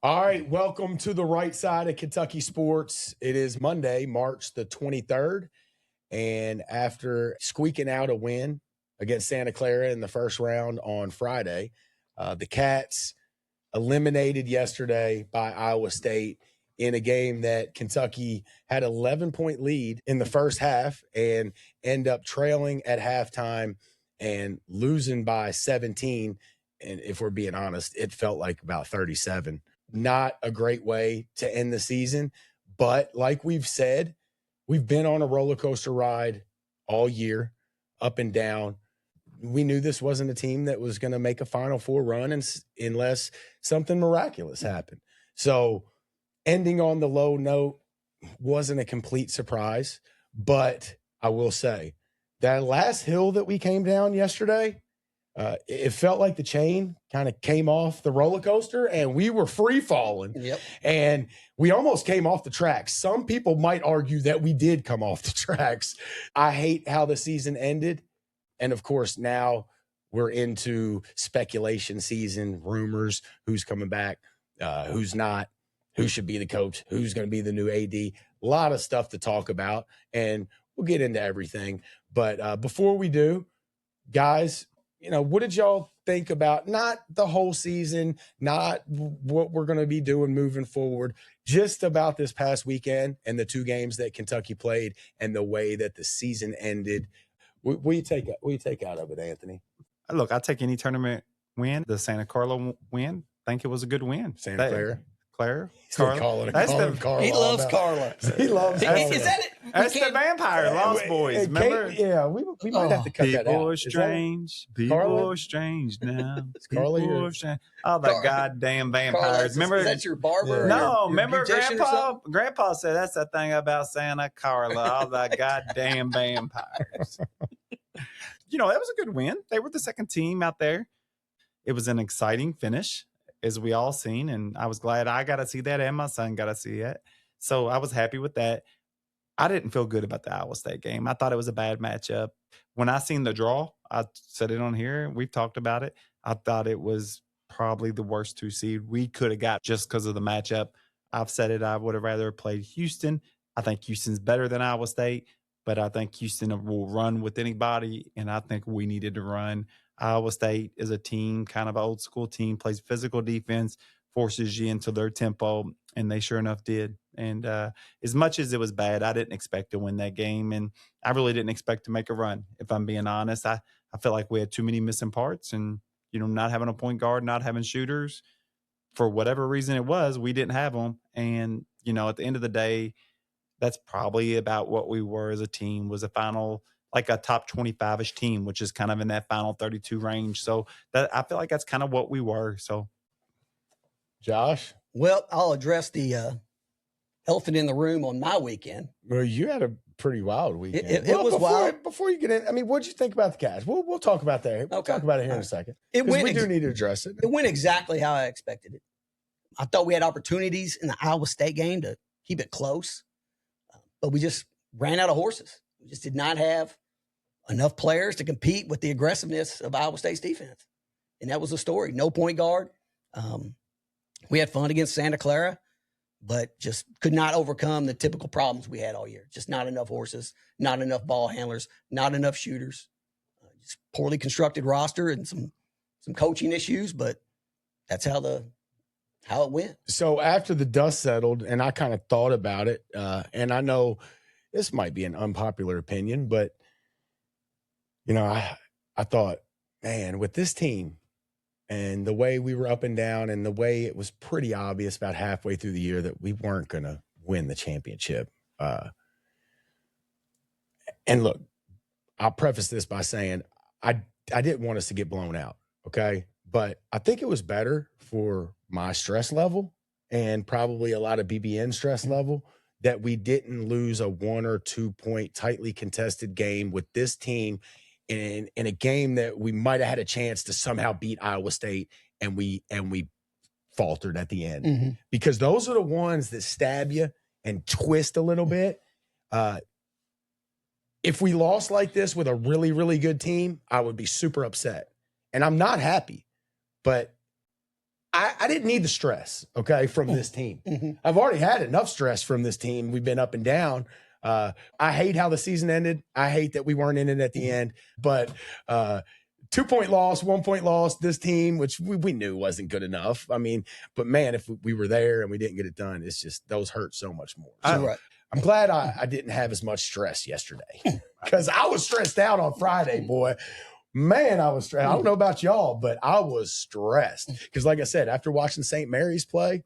All right, welcome to the right side of Kentucky sports. It is Monday, March the 23rd, and after squeaking out a win against Santa Clara in the first round on Friday, the Cats eliminated yesterday by Iowa State in a game that Kentucky had an 11-point lead in the first half and end up trailing at halftime and losing by 17. And if we're being honest, it felt like about 37. Not a great way to end the season. But like we've said, we've been on a roller coaster ride all year, up and down. We knew this wasn't a team that was going to make a Final Four run unless something miraculous happened. So ending on the low note wasn't a complete surprise. But I will say that last hill that we came down yesterday, it felt like the chain kind of came off the roller coaster and we were free falling. Yep. And we almost came off the tracks. Some people might argue that we did come off the tracks. I hate how the season ended. And of course, now we're into speculation season, rumors, who's coming back, who's not, who should be the coach, who's going to be the new AD. A lot of stuff to talk about, and we'll get into everything. But before we do, guys, what did y'all think about not the whole season, not what we're going to be doing moving forward, just about this past weekend and the two games that Kentucky played and the way that the season ended? What do you take out of it, Anthony? Look, I'll take any tournament win. The Santa Clara win, I think it was a good win. Santa Clara? Carla. Carla. He loves Carla. He loves Carla. Is that it? That's the vampire Lost Boys. Remember? We might have to cut that out. People are strange. People are strange now. People are strange. All the goddamn vampires. Remember? Is that your barber? No, remember Grandpa said that's the thing about Santa Carla. All the goddamn vampires. That was a good win. They were the second team out there. It was an exciting finish, as we all seen, and I was glad I got to see that and my son got to see it. So I was happy with that. I didn't feel good about the Iowa State game. I thought it was a bad matchup. When I seen the draw, I said it on here. We've talked about it. I thought it was probably the worst 2 seed we could have got just because of the matchup. I've said it. I would have rather played Houston. I think Houston's better than Iowa State, but I think Houston will run with anybody, and I think we needed to run. Iowa State is a team, kind of an old school team, plays physical defense, forces you into their tempo, and they sure enough did. And as much as it was bad, I didn't expect to win that game, and I really didn't expect to make a run, if I'm being honest. I felt like we had too many missing parts, and, not having a point guard, not having shooters, for whatever reason it was, we didn't have them. And, at the end of the day, that's probably about what we were as a team, was a final – like a top 25-ish team, which is kind of in that final 32 range. So that I feel like that's kind of what we were. So, Josh? Well, I'll address the elephant in the room on my weekend. Well, you had a pretty wild weekend. It was wild. Before you get in, what did you think about the Cats? We'll talk about that. We'll talk about it here in a second. We do need to address it. It went exactly how I expected it. I thought we had opportunities in the Iowa State game to keep it close, but we just ran out of horses. We just did not have enough players to compete with the aggressiveness of Iowa State's defense. And that was the story. No point guard. We had fun against Santa Clara, but just could not overcome the typical problems we had all year. Just not enough horses, not enough ball handlers, not enough shooters. Just poorly constructed roster and some coaching issues, but that's how it went. So after the dust settled, and I kind of thought about it, and I know this might be an unpopular opinion, but, I thought, man, with this team and the way we were up and down and the way it was pretty obvious about halfway through the year that we weren't going to win the championship. And look, I'll preface this by saying I didn't want us to get blown out, okay? But I think it was better for my stress level and probably a lot of BBN stress level that we didn't lose a 1 or 2 point tightly contested game with this team in a game that we might have had a chance to somehow beat Iowa State, and we faltered at the end. Mm-hmm. Because those are the ones that stab you and twist a little bit. If we lost like this with a really, really good team, I would be super upset. And I'm not happy. But I didn't need the stress, okay, from this team. I've already had enough stress from this team. We've been up and down. I hate how the season ended. I hate that we weren't in it at the end. But 2-point loss, 1-point loss, this team, which we knew wasn't good enough. I mean, but man, if we were there and we didn't get it done, it's just those hurt so much more. So I'm glad I didn't have as much stress yesterday because I was stressed out on Friday, boy. Man, I was stressed. I don't know about y'all, but I was stressed because, like I said, after watching St. Mary's play,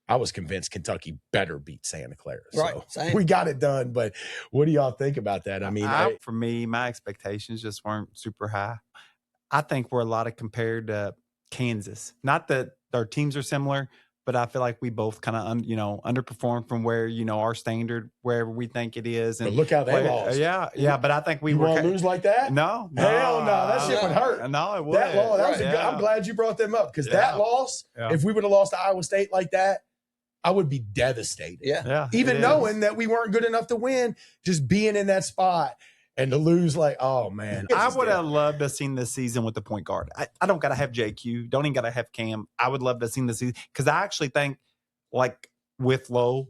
I was convinced Kentucky better beat Santa Clara. So we got it done. But what do y'all think about that? I mean, for me, my expectations just weren't super high. I think we're a lot of compared to Kansas. Not that our teams are similar, but I feel like we both kind of, underperformed from where, our standard, wherever we think it is. And but look how they lost. Yeah. But I think we were lose like that. No, hell no. That shit would hurt. No, it would. That loss. That was I'm glad you brought them up because that loss. If we would have lost to Iowa State like that, I would be devastated. Even knowing that we weren't good enough to win, just being in that spot. And to lose, like, oh, man. I would have loved to have seen this season with the point guard. I don't got to have JQ. Don't even got to have Cam. I would love to have seen this season. Because I actually think, like, with Lowe,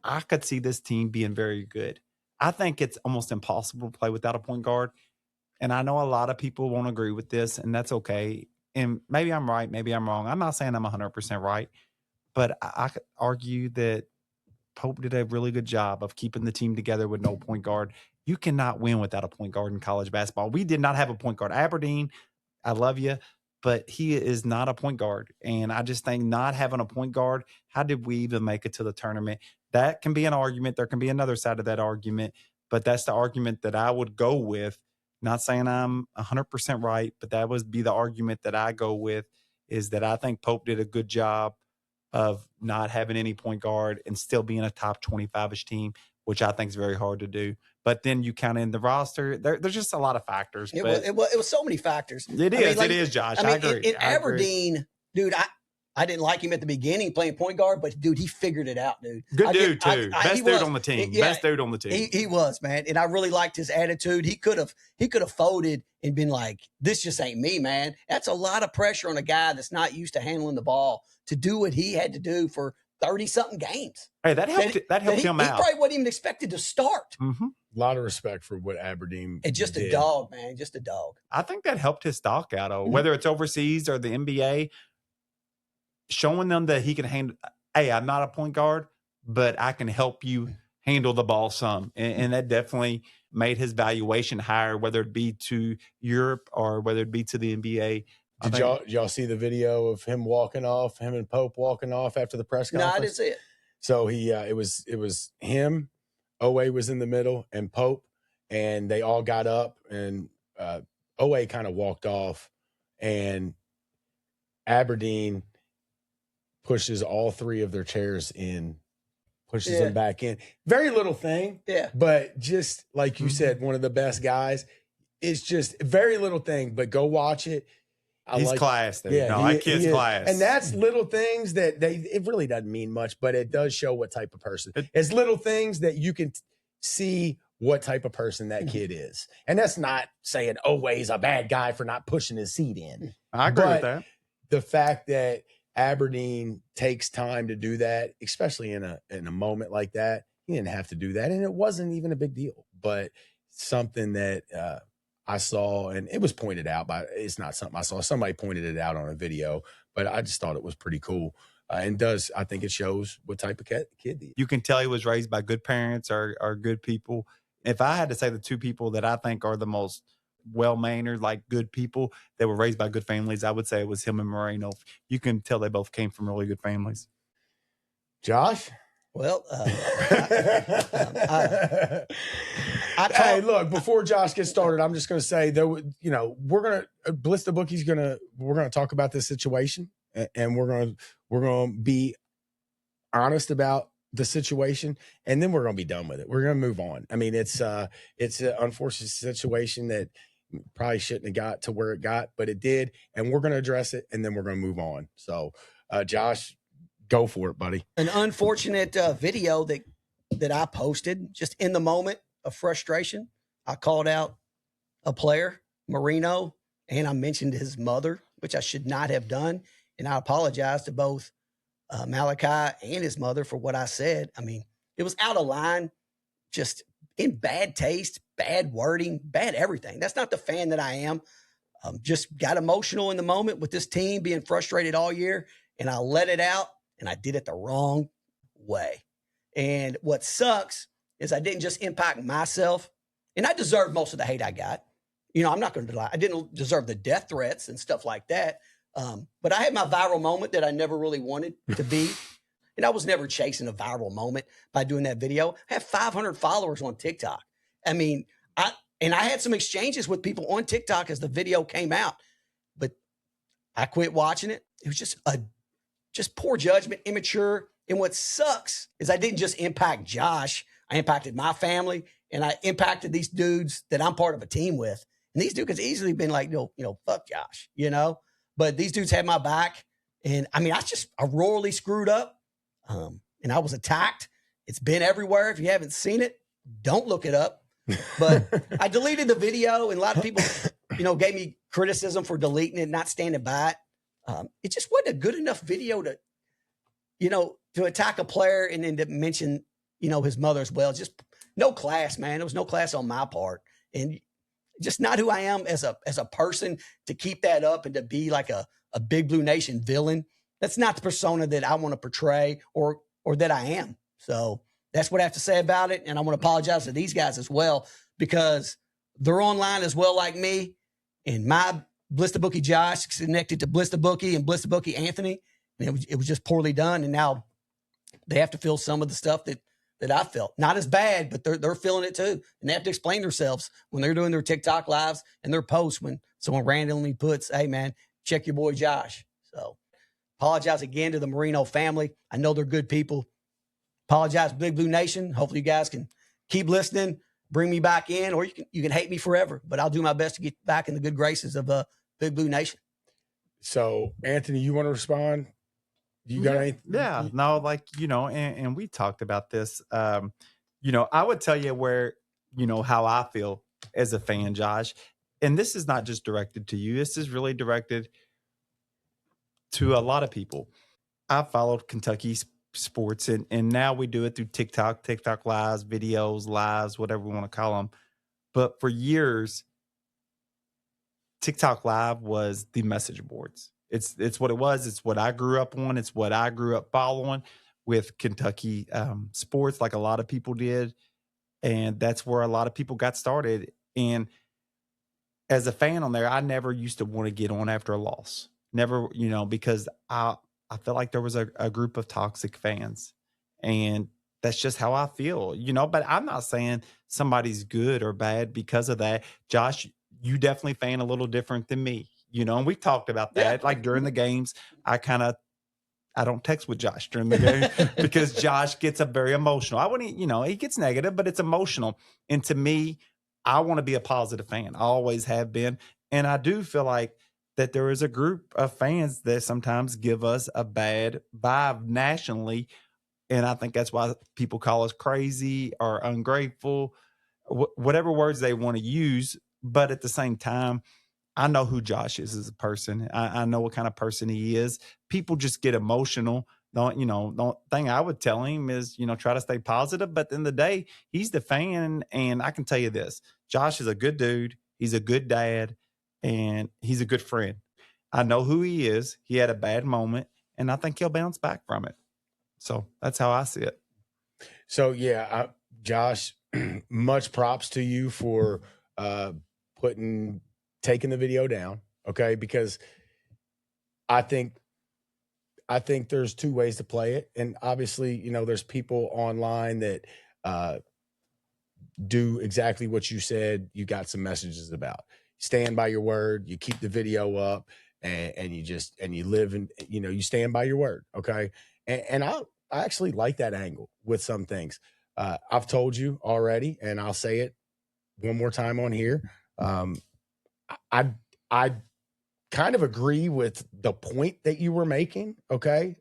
I could see this team being very good. I think it's almost impossible to play without a point guard. And I know a lot of people won't agree with this, and that's okay. And maybe I'm right. Maybe I'm wrong. I'm not saying I'm 100% right. But I could argue that Pope did a really good job of keeping the team together with no point guard. You cannot win without a point guard in college basketball. We did not have a point guard. Aberdeen, I love you, but he is not a point guard. And I just think not having a point guard, how did we even make it to the tournament? That can be an argument. There can be another side of that argument, but that's the argument that I would go with. Not saying I'm 100% right, but that would be the argument that I go with, is that I think Pope did a good job of not having any point guard and still being a top 25-ish team, which I think is very hard to do. But then you count in the roster. There's just a lot of factors. It was so many factors. It is, Josh. I agree. In Aberdeen, dude, I didn't like him at the beginning playing point guard, but dude, he figured it out, dude. Good dude, too. Best dude on the team. Best dude on the team. He was, man. And I really liked his attitude. He could have folded and been like, this just ain't me, man. That's a lot of pressure on a guy that's not used to handling the ball to do what he had to do for 30-something games. Hey, that helped him out. He probably wasn't even expected to start. Mm-hmm. A lot of respect for what Aberdeen and just did. A dog, man. Just a dog. I think that helped his stock out, whether it's overseas or the NBA, showing them that he can handle, hey, I'm not a point guard, but I can help you handle the ball some. And that definitely made his valuation higher, whether it be to Europe or whether it be to the NBA. Did y'all see the video of him and Pope walking off after the press conference? No, I didn't see it. So it was him, Oweh was in the middle, and Pope, and they all got up, and Oweh kind of walked off, and Aberdeen pushes all three of their chairs in, pushes them back in. Very little thing, but just like you said, one of the best guys. It's just very little thing, but go watch it. He's class, dude. That kid's class. And that's little things that it really doesn't mean much, but it does show what type of person. It's little things that you can see what type of person that kid is. And that's not saying Oweh's a bad guy for not pushing his seat in. I agree with that. The fact that Aberdeen takes time to do that, especially in a moment like that, he didn't have to do that. And it wasn't even a big deal, but something that I saw, and it was pointed out it's not something I saw. Somebody pointed it out on a video, but I just thought it was pretty cool. I think it shows what type of kid he is. You can tell he was raised by good parents or good people. If I had to say the two people that I think are the most well-mannered, like good people that were raised by good families, I would say it was him and Moreno. You can tell they both came from really good families. Josh? Well, hey, look, before Josh gets started, I'm just going to say we're going to Blitz the Bookie's we're going to talk about this situation, and we're going to be honest about the situation, and then we're going to be done with it. We're going to move on. I mean, it's an unfortunate situation that probably shouldn't have got to where it got, but it did, and we're going to address it, and then we're going to move on. So, Josh, go for it, buddy. An unfortunate video that I posted just in the moment of frustration. I called out a player, Moreno, and I mentioned his mother, which I should not have done. And I apologize to both Malachi and his mother for what I said. I mean, it was out of line, just in bad taste, bad wording, bad everything. That's not the fan that I am. Just got emotional in the moment with this team being frustrated all year, and I let it out, and I did it the wrong way. And what sucks is I didn't just impact myself, and I deserved most of the hate I got. You know, I'm not going to lie. I didn't deserve the death threats and stuff like that. But I had my viral moment that I never really wanted to be. And I was never chasing a viral moment by doing that video. I have 500 followers on TikTok. I mean, I had some exchanges with people on TikTok as the video came out, but I quit watching it. It was just poor judgment, immature. And what sucks is I didn't just impact Josh. I impacted my family, and I impacted these dudes that I'm part of a team with. And these dudes could easily been like, fuck Josh, But these dudes had my back. And I mean, I royally screwed up. And I was attacked. It's been everywhere. If you haven't seen it, don't look it up. But I deleted the video, and a lot of people, gave me criticism for deleting it, not standing by it. It just wasn't a good enough video to attack a player and then to mention, his mother as well. Just no class, man. There was no class on my part. And just not who I am as a person to keep that up and to be like a Big Blue Nation villain. That's not the persona that I want to portray or that I am. So that's what I have to say about it. And I want to apologize to these guys as well, because they're online as well like me. And my Bliss the Bookie Josh connected to Bliss the Bookie and Bliss the Bookie Anthony. And it was just poorly done. And now they have to feel some of the stuff that I felt. Not as bad, but they're feeling it too. And they have to explain themselves when they're doing their TikTok lives and their posts when someone randomly puts, hey, man, check your boy Josh. So apologize again to the Moreno family. I know they're good people. Apologize, Big Blue Nation. Hopefully you guys can keep listening, bring me back in, or you can hate me forever. But I'll do my best to get back in the good graces of Big Blue Nation. So, Anthony, you want to respond? You got anything? Yeah, no, and we talked about this. I would tell you where, how I feel as a fan, Josh. And this is not just directed to you. This is really directed to a lot of people. I followed Kentucky sports, and now we do it through TikTok lives, videos, lives, whatever we want to call them. But for years, TikTok Live was the message boards. It's what it was. It's what I grew up on. It's what I grew up following with Kentucky sports, like a lot of people did. And that's where a lot of people got started. And as a fan on there, I never used to want to get on after a loss. Never, because I felt like there was a group of toxic fans. And that's just how I feel, but I'm not saying somebody's good or bad because of that. Josh, you definitely fan a little different than me, and we talked about that. Yeah. Like during the games, I don't text with Josh during the game because Josh gets very emotional. I wouldn't, he gets negative, but it's emotional. And to me, I want to be a positive fan. I always have been. And I do feel like that there is a group of fans that sometimes give us a bad vibe nationally. And I think that's why people call us crazy or ungrateful, whatever words they want to use. But at the same time, I know who Josh is as a person. I know what kind of person he is. People just get emotional. The thing I would tell him is, try to stay positive. But at the end of the day, he's the fan. And I can tell you this, Josh is a good dude. He's a good dad. And he's a good friend. I know who he is. He had a bad moment. And I think he'll bounce back from it. So that's how I see it. So, yeah, Josh, much props to you for taking the video down, okay? Because I think there's two ways to play it. And obviously, there's people online that do exactly what you said you got some messages about. Stand by your word, you keep the video up, and you live and you stand by your word, okay? And I actually like that angle with some things. I've told you already, and I'll say it one more time on here. I kind of agree with the point that you were making, okay?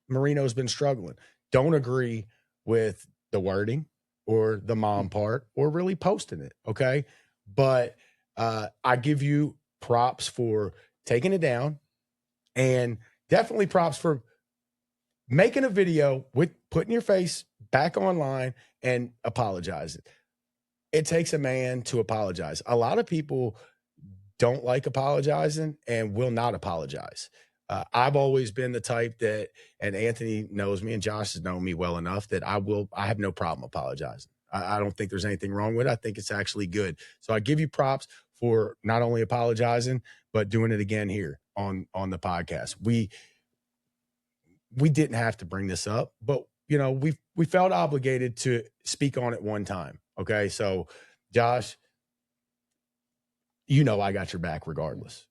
Moreno's been struggling. Don't agree with the wording or the mom part or really posting it, okay? But I give you props for taking it down and definitely props for making a video with putting your face back online and apologizing. It takes a man to apologize. A lot of people don't like apologizing and will not apologize. I've always been the type that, and Anthony knows me and Josh has known me well enough that I have no problem apologizing. I don't think there's anything wrong with it. I think it's actually good. So I give you props for not only apologizing, but doing it again here on the podcast. We didn't have to bring this up, but we felt obligated to speak on it one time. Okay. So Josh, I got your back regardless.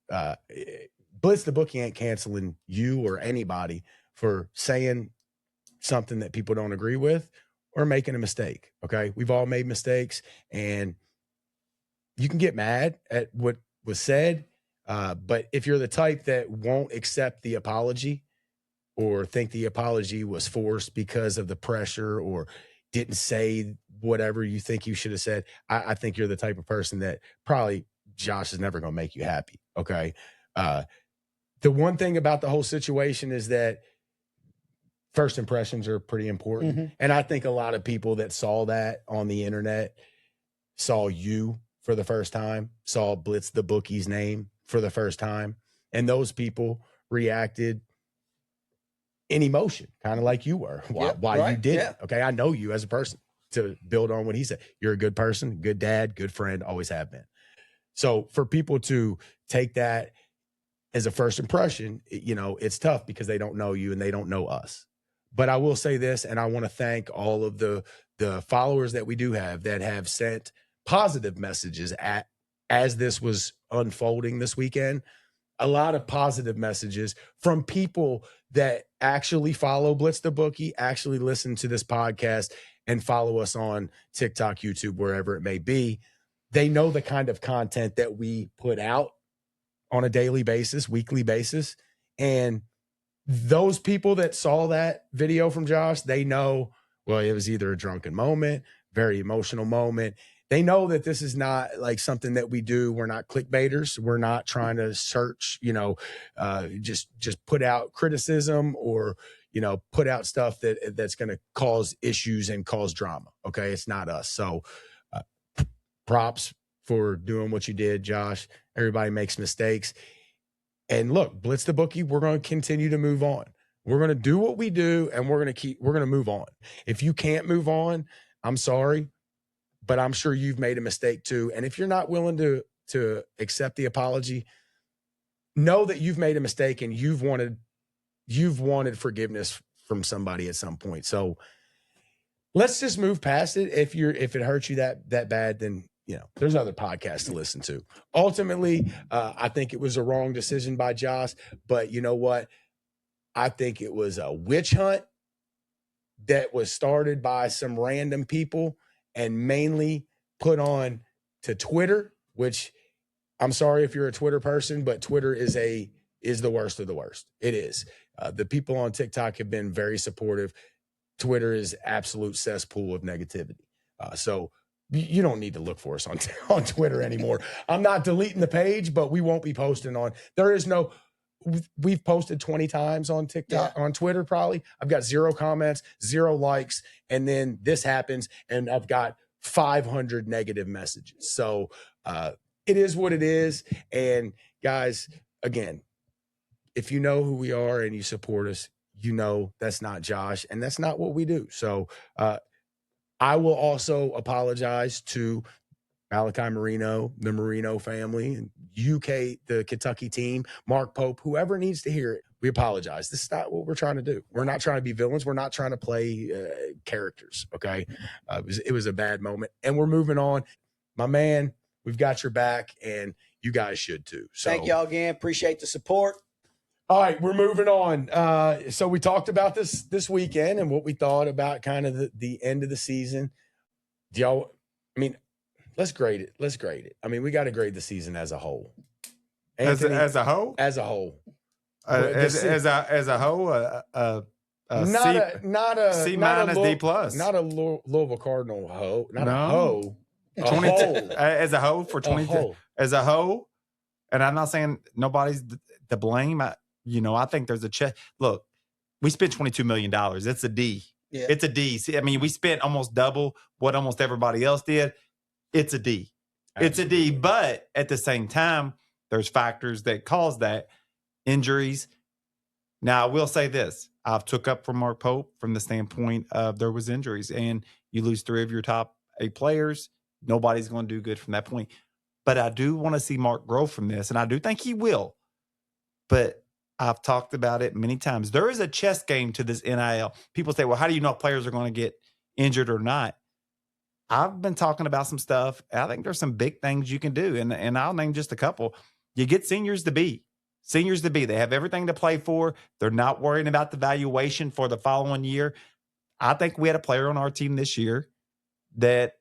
Blitz the Bookie ain't canceling you or anybody for saying something that people don't agree with or making a mistake. Okay. We've all made mistakes, and you can get mad at what was said. But if you're the type that won't accept the apology or think the apology was forced because of the pressure or didn't say whatever you think you should have said, I think you're the type of person that probably Josh is never going to make you happy. Okay. The one thing about the whole situation is that first impressions are pretty important. Mm-hmm. And I think a lot of people that saw that on the internet saw you for the first time, saw Blitz the Bookie's name for the first time. And those people reacted in emotion, kind of like you were, why you did it. Okay. I know you as a person, to build on what he said. You're a good person, good dad, good friend, always have been. So for people to take that as a first impression, it's tough because they don't know you and they don't know us. But I will say this, and I want to thank all of the followers that we do have that have sent positive messages as this was unfolding this weekend. A lot of positive messages from people that actually follow Blitz the Bookie, actually listen to this podcast, and follow us on TikTok, YouTube, wherever it may be. They know the kind of content that we put out on a daily basis, weekly basis. And those people that saw that video from Josh, they know, well, it was either a drunken moment, very emotional moment. They know that this is not like something that we do. We're not clickbaiters. We're not trying to search, just put out criticism or, put out stuff that's going to cause issues and cause drama. Okay. It's not us. So props for doing what you did, Josh. Everybody makes mistakes. And look, Blitz the Bookie, we're going to continue to move on. We're going to do what we do, and we're going to move on. If you can't move on, I'm sorry, but I'm sure you've made a mistake too. And if you're not willing to accept the apology, know that you've made a mistake and you've wanted forgiveness from somebody at some point. So let's just move past it. If it hurts you that bad, then there's other podcasts to listen to. Ultimately, I think it was a wrong decision by Josh, but you know what? I think it was a witch hunt that was started by some random people and mainly put on to Twitter, which I'm sorry if you're a Twitter person, but Twitter is the worst of the worst. It is. The people on TikTok have been very supportive. Twitter is absolute cesspool of negativity. So you don't need to look for us on Twitter anymore. I'm not deleting the page, but we won't be posting on. We've posted 20 times on TikTok, on Twitter probably. I've got 0 comments, 0 likes, and then this happens, and I've got 500 negative messages. So it is what it is. And guys, again, if you know who we are and you support us, that's not Josh, and that's not what we do. So I will also apologize to Malachi Moreno, the Moreno family, and UK, the Kentucky team, Mark Pope, whoever needs to hear it. We apologize. This is not what we're trying to do. We're not trying to be villains. We're not trying to play characters. Okay. It was a bad moment, and we're moving on. My man, we've got your back, and you guys should too. So thank y'all again. Appreciate the support. All right, we're moving on. So we talked about this weekend and what we thought about kind of the end of the season. Let's grade it. We got to grade the season as a whole. Anthony, as a whole? As a whole. As a whole, C minus D plus. Not a Louisville Cardinal hoe. Not a hoe. 22 as a whole for 22. As a whole, and I'm not saying nobody's to blame. I think there's a check. Look, we spent $22 million. It's a D. Yeah. It's a D. See, I mean, we spent almost double what almost everybody else did. It's a D. It's a D. But at the same time, there's factors that cause that. Injuries. Now, I will say this. I've took up from Mark Pope from the standpoint of there was injuries, and you lose 3 of your top 8 players. Nobody's going to do good from that point. But I do want to see Mark grow from this, and I do think he will. But I've talked about it many times. There is a chess game to this NIL. People say, well, how do you know if players are going to get injured or not? I've been talking about some stuff. I think there's some big things you can do, and I'll name just a couple. You get seniors to be. They have everything to play for. They're not worrying about the valuation for the following year. I think we had a player on our team this year that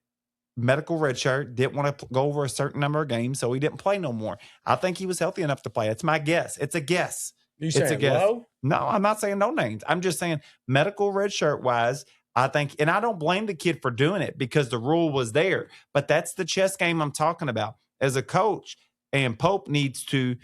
medical redshirt, didn't want to go over a certain number of games, so he didn't play no more. I think he was healthy enough to play. It's my guess. It's a guess. You saying low? No, I'm not saying no names. I'm just saying medical redshirt wise, I think, and I don't blame the kid for doing it because the rule was there. But that's the chess game I'm talking about. As a coach, and Pope needs to,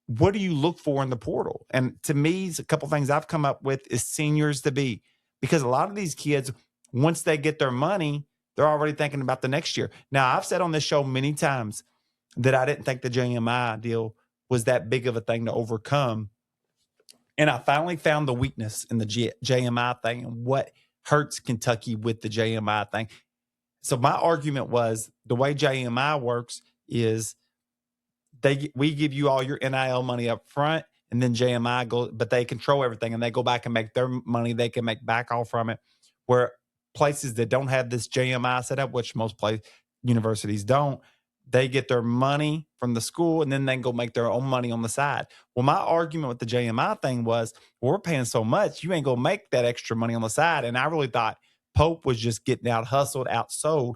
what do you look for in the portal? And to me, a couple things I've come up with is seniors to be. Because a lot of these kids, once they get their money, they're already thinking about the next year. Now, I've said on this show many times that I didn't think the JMI deal was that big of a thing to overcome. And I finally found the weakness in the JMI thing and what hurts Kentucky with the JMI thing. So my argument was the way JMI works is we give you all your NIL money up front, and then JMI goes, but they control everything, and they go back and make their money. They can make back off from it. Where places that don't have this JMI set up, which most universities don't, they get their money from the school, and then they can go make their own money on the side. Well, my argument with the JMI thing was, well, we're paying so much, you ain't going to make that extra money on the side. And I really thought Pope was just getting out-hustled, outsold.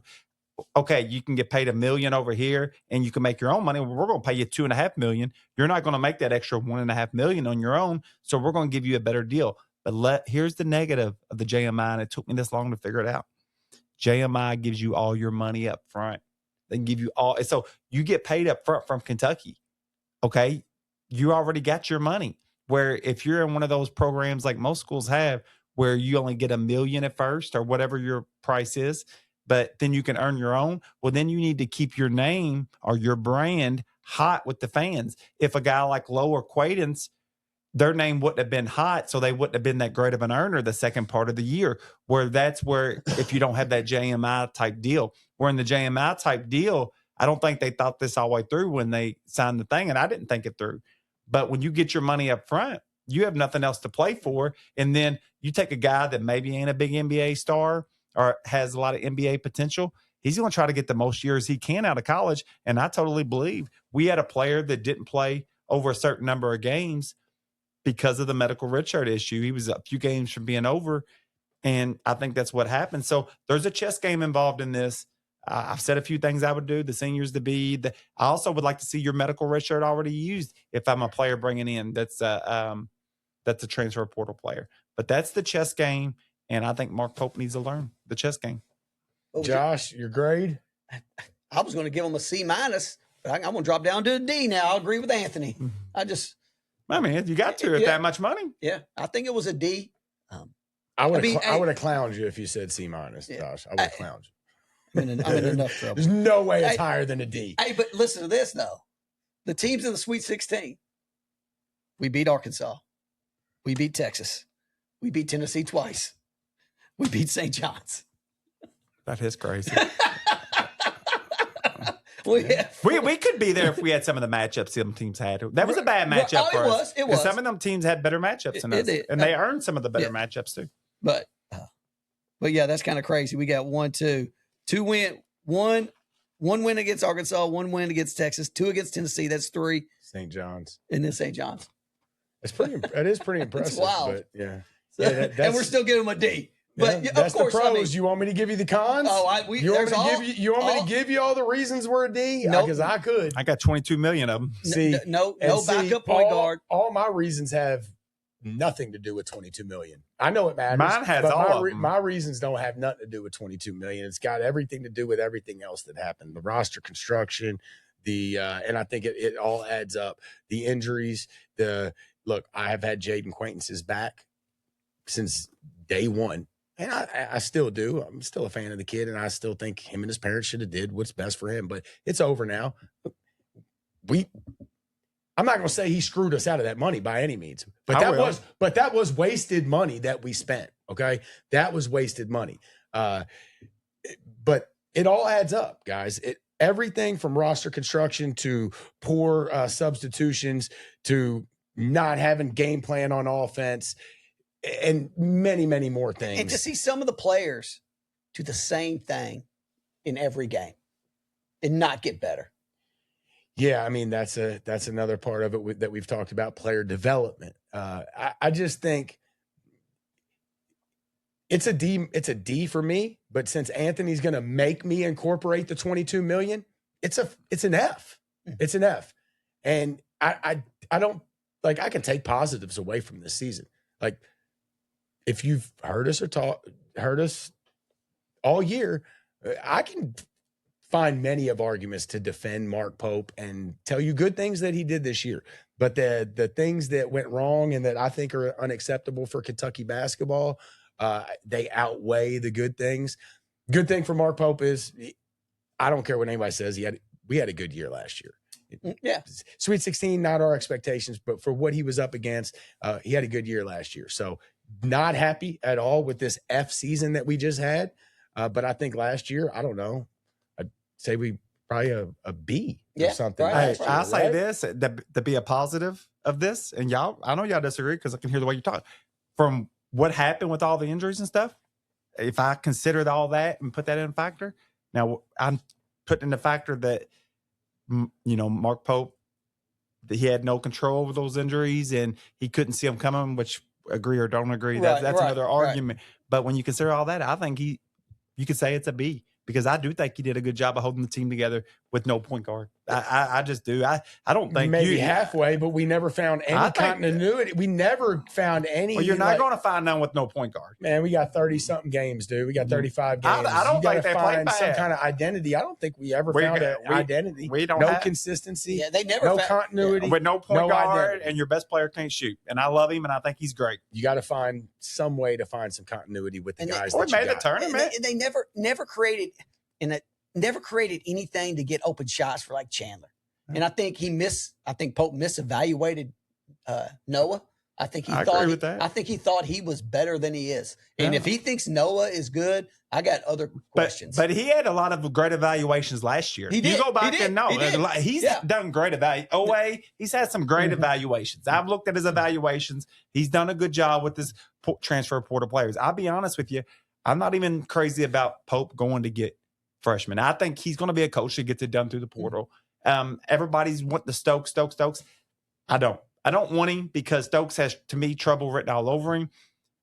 Okay, you can get paid $1 million over here and you can make your own money. Well, we're going to pay you $2.5 million. You're not going to make that extra $1.5 million on your own. So we're going to give you a better deal. But here's the negative of the JMI, and it took me this long to figure it out. JMI gives you all your money up front. They give you all. So you get paid up front from Kentucky. Okay, you already got your money. Where if you're in one of those programs like most schools have, where you only get $1 million at first or whatever your price is, but then you can earn your own. Well, then you need to keep your name or your brand hot with the fans. If a guy like Lowe or Quaidance, their name wouldn't have been hot, so they wouldn't have been that great of an earner the second part of the year. That's where if you don't have that JMI type deal, where in the JMI type deal, I don't think they thought this all the way through when they signed the thing, and I didn't think it through. But when you get your money up front, you have nothing else to play for, and then you take a guy that maybe ain't a big NBA star or has a lot of NBA potential. He's going to try to get the most years he can out of college, and I totally believe we had a player that didn't play over a certain number of games because of the medical redshirt issue. He was a few games from being over, and I think that's what happened. So there's a chess game involved in this. I've said a few things I would do, the seniors to be. I also would like to see your medical redshirt already used if I'm a player bringing in that's a transfer portal player. But that's the chess game, and I think Mark Pope needs to learn the chess game. Josh, your grade? I was going to give him a C-, but I'm going to drop down to a D now. I'll agree with Anthony. I mean, you got to at that much money. Yeah, I think it was a D. I would have clowned you if you said C-, Josh. I would have clowned you. I'm in enough trouble. There's no way it's higher than a D. Hey, but listen to this, though. The teams in the Sweet 16, we beat Arkansas. We beat Texas. We beat Tennessee twice. We beat St. John's. That is crazy. We could be there if we had some of the matchups some teams had. That was a bad matchup for us. It was. Some of them teams had better matchups than us. And they earned some of the better matchups too. But yeah, that's kind of crazy. We got one win against Arkansas, 1 win against Texas, 2 against Tennessee. That's 3. St. John's. And then St. John's. That is pretty impressive. It's wild. But yeah. And we're still giving them a D. But that's of course, the pros. You want me to give you the cons? You want me to give you all the reasons we're a D? Because I could. I got 22 million of them. No backup point guard. All my reasons have nothing to do with 22 million. I know it matters. Mine has all of them. My reasons don't have nothing to do with 22 million. It's got everything to do with everything else that happened. The roster construction, and I think it all adds up. The injuries, look, I have had Jaden acquaintances back since day one. And I still do. I'm still a fan of the kid, and I still think him and his parents should have did what's best for him. But it's over now. I'm not going to say he screwed us out of that money by any means, but that was wasted money that we spent. Okay, that was wasted money. But it all adds up, guys. Everything from roster construction to poor substitutions to not having game plan on offense. And many, many more things. And to see some of the players do the same thing in every game and not get better. Yeah, I mean, that's another part of it that we've talked about, player development. I just think it's a D for me, but since Anthony's going to make me incorporate the $22 million, it's an F. It's an F. And I don't, like, I can take positives away from this season. Like, if you've heard us all year, I can find many of arguments to defend Mark Pope and tell you good things that he did this year. But the things that went wrong and that I think are unacceptable for Kentucky basketball, they outweigh the good things. Good thing for Mark Pope is, I don't care what anybody says, we had a good year last year. Yeah. Sweet 16, not our expectations, but for what he was up against, he had a good year last year. So not happy at all with this F season that we just had. But I think last year, I don't know, I'd say we probably a B or something. Right, I'll say this, to be a positive of this, and y'all, I know y'all disagree because I can hear the way you talk. From what happened with all the injuries and stuff, if I consider all that and put that in a factor, now I'm putting in the factor that, Mark Pope, that he had no control over those injuries and he couldn't see them coming, which agree or don't agree. That's another argument. But when you consider all that, I think you could say it's a B, because I do think he did a good job of holding the team together with no point guard. I just do. I don't think maybe halfway, but we never found any continuity. We never found any. Well, you're not going to find none with no point guard. Man, we got 30-something games, dude. We got 35 games. I don't think they find play some bad. kind of identity. I don't think we ever found an identity. We don't no have consistency. Yeah, they never no continuity. With no point guard, identity. and your best player can't shoot. And I love him, and I think he's great. You got to find some way to find some continuity with the guys. Or that you made the got. tournament. And they never created anything to get open shots for like Chandler. And I think Pope misevaluated Noah. I agree with that. I think he thought he was better than he is. And if he thinks Noah is good, I got other questions. But he had a lot of great evaluations last year. He did. You go back and know. He's done great Oweh, he's had some great evaluations. I've looked at his evaluations. He's done a good job with his transfer portal players. I'll be honest with you. I'm not even crazy about Pope going to get freshmen. I think he's going to be a coach that gets it done through the portal. Everybody's wanting the Stokes. I don't want him because Stokes has, to me, trouble written all over him.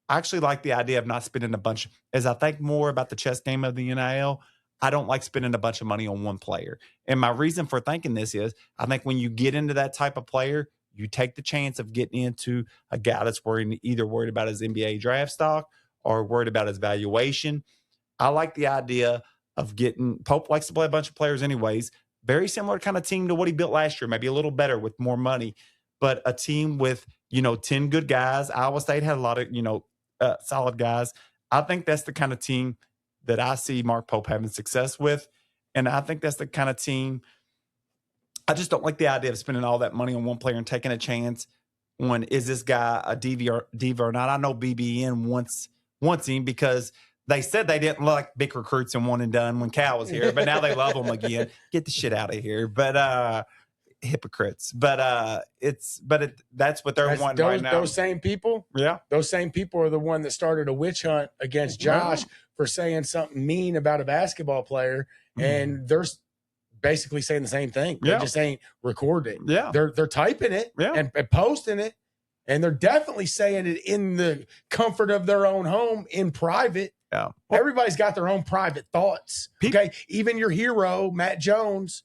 I actually like the idea of not spending a bunch. As I think more about the chess game of the NIL, I don't like spending a bunch of money on one player. And my reason for thinking this is I think when you get into that type of player, you take the chance of getting into a guy that's either worried about his NBA draft stock or worried about his valuation. I like the idea of getting – Pope likes to play a bunch of players anyways. Very similar kind of team to what he built last year, maybe a little better with more money, but a team with, 10 good guys. Iowa State had a lot of, solid guys. I think that's the kind of team that I see Mark Pope having success with, and I think that's the kind of team – I just don't like the idea of spending all that money on one player and taking a chance on, is this guy a diva or not? I know BBN wants him because – they said they didn't like big recruits and one and done when Cal was here, but now they love them again. Get the shit out of here. But hypocrites. But that's what they're wanting right now. Those same people, those same people are the one that started a witch hunt against Josh for saying something mean about a basketball player, and they're basically saying the same thing. They just ain't recording. Yeah, they're typing it and posting it, and they're definitely saying it in the comfort of their own home in private. Yeah. Everybody's got their own private thoughts. Okay. Even your hero, Matt Jones,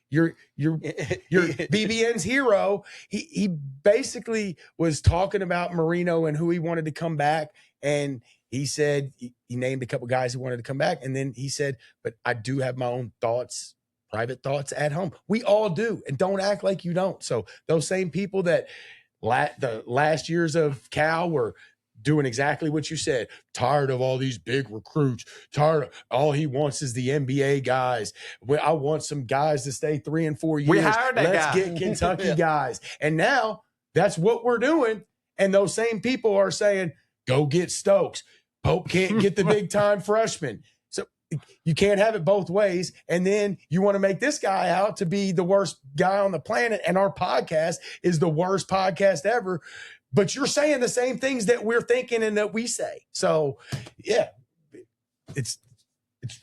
your BBN's hero, he basically was talking about Moreno and who he wanted to come back. And he said he named a couple guys who wanted to come back. And then he said, but I do have my own thoughts, private thoughts at home. We all do. And don't act like you don't. So those same people that the last years of Cal were doing exactly what you said. Tired of all these big recruits. Tired of all he wants is the NBA guys. I want some guys to stay 3 and 4 years. We hired that Let's guy. get Kentucky guys. And now that's what we're doing. And those same people are saying, go get Stokes. Pope can't get the big time freshman. So you can't have it both ways. And then you want to make this guy out to be the worst guy on the planet. And our podcast is the worst podcast ever. But you're saying the same things that we're thinking and that we say. So, yeah, it's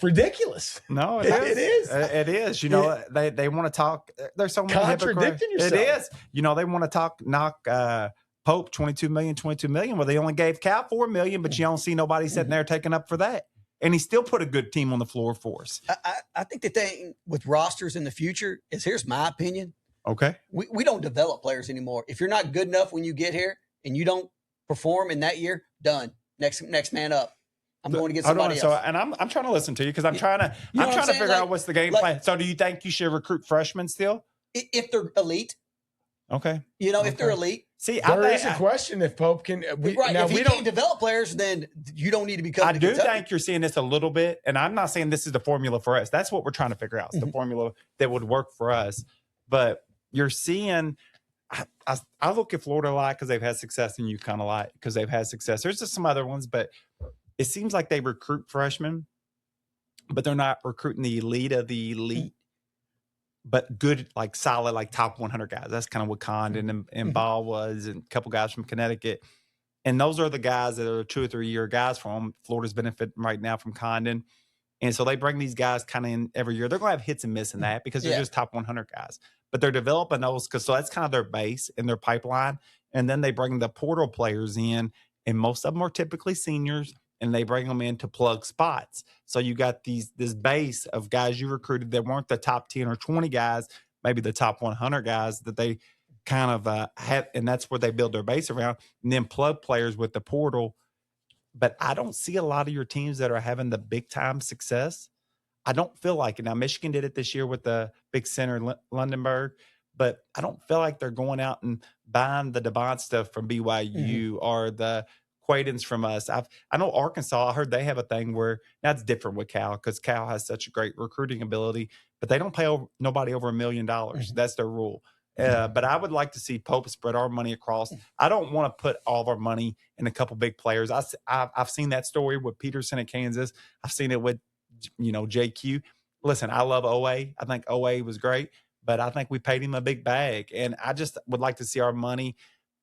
ridiculous. No, it is. It is. You know, they want to talk. There's so many contradicting yourself. It is. You know, they want to knock Pope 22 million. Well, they only gave Cal 4 million, but you don't see nobody sitting there taking up for that. And he still put a good team on the floor for us. I think the thing with rosters in the future is, here's my opinion. Okay. We don't develop players anymore. If you're not good enough when you get here and you don't perform in that year, done. Next man up. I'm going to get somebody else. So, and I'm trying to listen to you because I'm trying to figure out what's the game plan. So do you think you should recruit freshmen still? If they're elite. Okay. If they're elite. See, there is a question if Pope can. If he can't develop players, then you don't need to become. I do think you're seeing this a little bit, and I'm not saying this is the formula for us. That's what we're trying to figure out. It's the formula that would work for us. But you're seeing, I look at Florida a lot because they've had success, and UConn a lot because they've had success. There's just some other ones, but it seems like they recruit freshmen, but they're not recruiting the elite of the elite. But good, like solid, like top 100 guys. That's kind of what Condon and Ball was, and a couple guys from Connecticut. And those are the guys that are 2 or 3 year guys from Florida's benefiting right now from Condon. And so they bring these guys kind of in every year. They're going to have hits and miss in that because they're just top 100 guys. But they're developing those so that's kind of their base and their pipeline. And then they bring the portal players in, and most of them are typically seniors, and they bring them in to plug spots. So you got this base of guys you recruited that weren't the top 10 or 20 guys, maybe the top 100 guys that they kind of have, and that's where they build their base around, and then plug players with the portal. But I don't see a lot of your teams that are having the big-time success. I don't feel like it. Now, Michigan did it this year with the big center, Lundenberg, but I don't feel like they're going out and buying the Devont stuff from BYU or the Quaidens from us. I know Arkansas, I heard they have a thing where that's different with Cal because Cal has such a great recruiting ability, but they don't pay nobody over $1 million. That's their rule. But I would like to see Pope spread our money across. I don't want to put all of our money in a couple big players. I've seen that story with Peterson at Kansas. I've seen it with, JQ. Listen, I love Oweh. I think Oweh was great, but I think we paid him a big bag. And I just would like to see our money.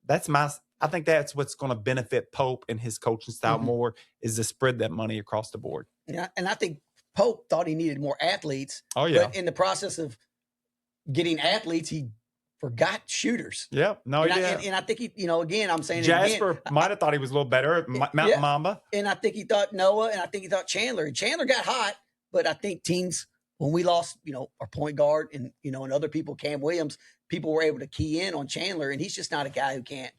I think that's what's going to benefit Pope and his coaching style more, is to spread that money across the board. Yeah, and I think Pope thought he needed more athletes. Oh, yeah. But in the process of getting athletes, he forgot shooters. Yeah. No, he did. And I think he, again, I'm saying Jasper might have thought he was a little better at Mountain Mamba. And I think he thought Noah, and I think he thought Chandler. And Chandler got hot, but I think teams, when we lost, our point guard and, and other people, Cam Williams, people were able to key in on Chandler, and he's just not a guy who can't.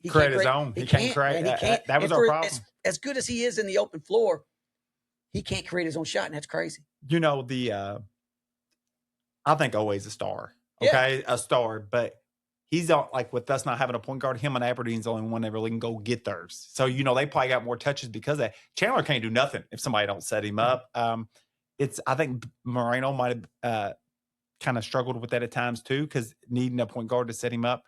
He create his own. He can't create. That was our problem. As good as he is in the open floor, he can't create his own shot, and that's crazy. I think Oweh's a star. Okay, a star, but he's like with us not having a point guard. Him and Aberdeen's the only one that really can go get theirs. So they probably got more touches because of that. Chandler can't do nothing if somebody don't set him up. I think Moreno might have kind of struggled with that at times too, because needing a point guard to set him up.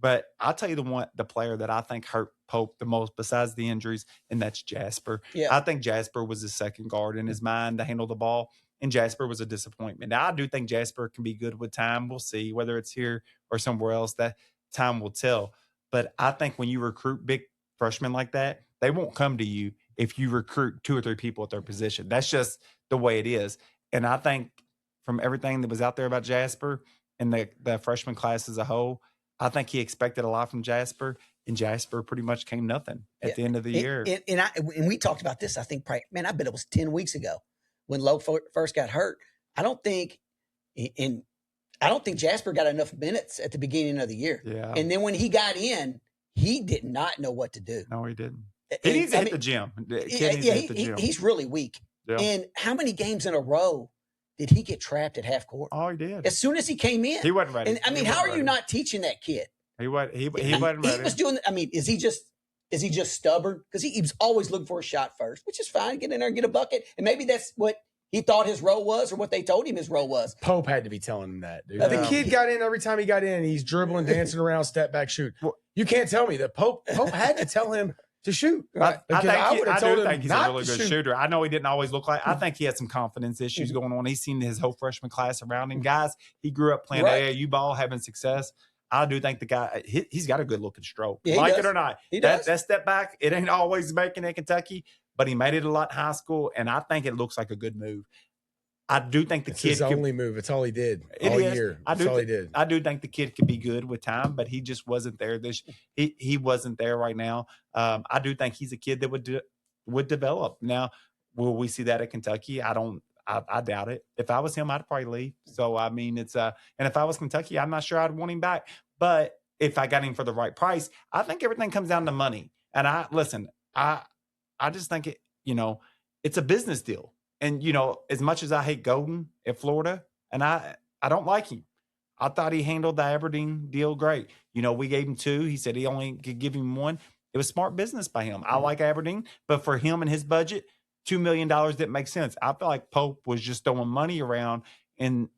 But I'll tell you the player that I think hurt Pope the most besides the injuries, and that's Jasper. Yeah. I think Jasper was his second guard in his mind to handle the ball, and Jasper was a disappointment. Now, I do think Jasper can be good with time. We'll see whether it's here or somewhere else. That time will tell. But I think when you recruit big freshmen like that, they won't come to you if you recruit 2 or 3 people at their position. That's just the way it is. And I think from everything that was out there about Jasper and the freshman class as a whole, I think he expected a lot from Jasper, and Jasper pretty much came nothing at the end of the year. And we talked about this, I think, I bet it was 10 weeks ago when Lowe first got hurt. I don't think Jasper got enough minutes at the beginning of the year. Yeah. And then when he got in, he did not know what to do. No, he didn't. He needs to hit the gym. He's really weak. Yeah. And how many games in a row did he get trapped at half court? Oh, he did. As soon as he came in. He wasn't ready. And how are you not teaching that kid? He wasn't He ready. was doing. I mean, is he just stubborn? Because he was always looking for a shot first, which is fine. Get in there and get a bucket, and maybe that's what he thought his role was, or what they told him his role was. Pope had to be telling him that, dude. Yeah. The kid got in every time he got in. He's dribbling, dancing around, step back, shoot. You can't tell me that Pope had to tell him to shoot. I do think he's a really good shoot. shooter. I know he didn't always look like. I think he had some confidence issues going on. He's seen his whole freshman class around him. Guys, he grew up playing AAU ball, having success. I do think the guy, he's got a good looking stroke. Yeah, like it or not. He does. That step back, it ain't always making at Kentucky, but he made it a lot in high school, and I think it looks like a good move. I do think the kid his only move. It's all he did all year. I do think the kid could be good with time, but he just wasn't there. He wasn't there right now. I do think he's a kid that would develop. Now, will we see that at Kentucky? I doubt it. If I was him, I'd probably leave. So I mean, and if I was Kentucky, I'm not sure I'd want him back. But if I got him for the right price, I think everything comes down to money. And I just think it's a business deal. And, as much as I hate Golden at Florida, and I don't like him, I thought he handled the Aberdeen deal great. We gave him 2. He said he only could give him 1. It was smart business by him. I like Aberdeen, but for him and his budget, $2 million didn't make sense. I feel like Pope was just throwing money around. And,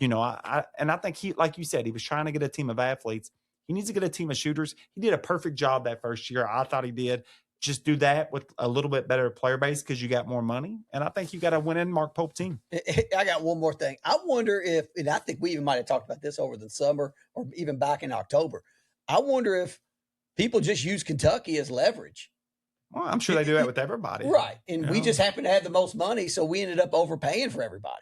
I think he, like you said, he was trying to get a team of athletes. He needs to get a team of shooters. He did a perfect job that first year. I thought he did. Just do that with a little bit better player base because you got more money. And I think you got to win in Mark Pope team. I got one more thing. I wonder if, and I think we even might have talked about this over the summer or even back in October. I wonder if people just use Kentucky as leverage. Well, I'm sure they do that with everybody. Right. And we just happen to have the most money, so we ended up overpaying for everybody.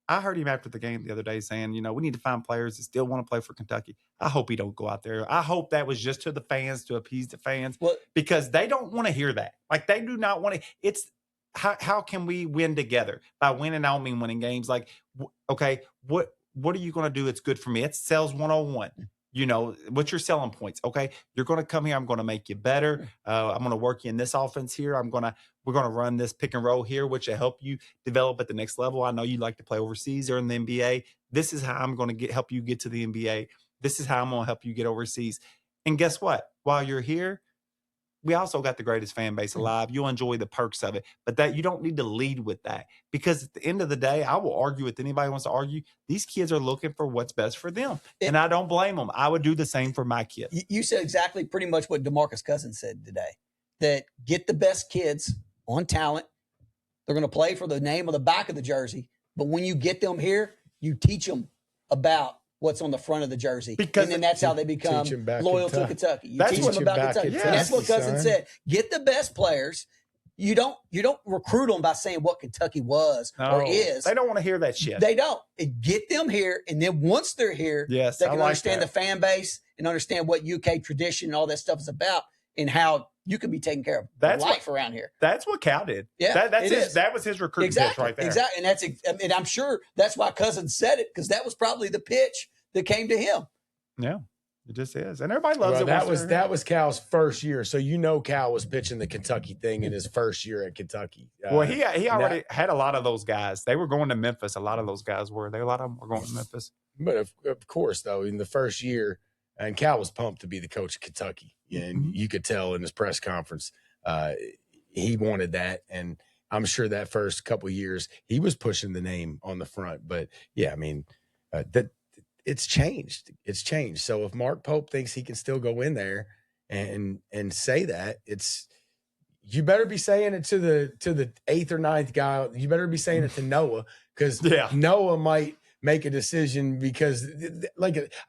I heard him after the game the other day saying, we need to find players that still want to play for Kentucky. I hope he don't go out there. I hope that was just to the fans, to appease the fans, because they don't want to hear that. Like, they do not want to. It's how can we win together? By winning, I don't mean winning games. Like, okay, what are you going to do? It's good for me. It's sales 101. What's your selling points? Okay, you're going to come here. I'm going to make you better. I'm going to work you in this offense here. We're going to run this pick and roll here, which will help you develop at the next level. I know you like to play overseas or in the NBA. This is how I'm going to help you get to the NBA. This is how I'm going to help you get overseas. And guess what? While you're here, we also got the greatest fan base alive. You'll enjoy the perks of it, but that you don't need to lead with that, because at the end of the day, I will argue with anybody who wants to argue. These kids are looking for what's best for them, and I don't blame them. I would do the same for my kid. You said exactly pretty much what DeMarcus Cousins said today, that get the best kids on talent. They're going to play for the name on the back of the jersey, but when you get them here, you teach them about what's on the front of the jersey, and then that's how they become loyal to Kentucky. You teach them about Kentucky. And that's what Cousins said. Get the best players. You don't recruit them by saying what Kentucky was or is. They don't want to hear that shit. They don't. Get them here, and then once they're here, they can understand the fan base and understand what UK tradition and all that stuff is about, and how you can be taken care of. That's life around here. That's what Cal did. Yeah, that was his recruiting pitch right there. Exactly, and I'm sure that's why Cousins said it, because that was probably the pitch that came to him. Yeah, it just is, and everybody loves it. That was Cal's first year, so Cal was pitching the Kentucky thing in his first year at Kentucky. Well, he already had a lot of those guys. They were going to Memphis. A lot of those guys were. A lot of them were going to Memphis. But of course, though, in the first year, and Cal was pumped to be the coach of Kentucky, and you could tell in his press conference he wanted that, and I'm sure that first couple of years he was pushing the name on the front. But yeah, I mean that. It's changed. It's changed. So if Mark Pope thinks he can still go in there and say that, you better be saying it to the 8th or 9th guy. You better be saying it to Noah, because Noah might make a decision, because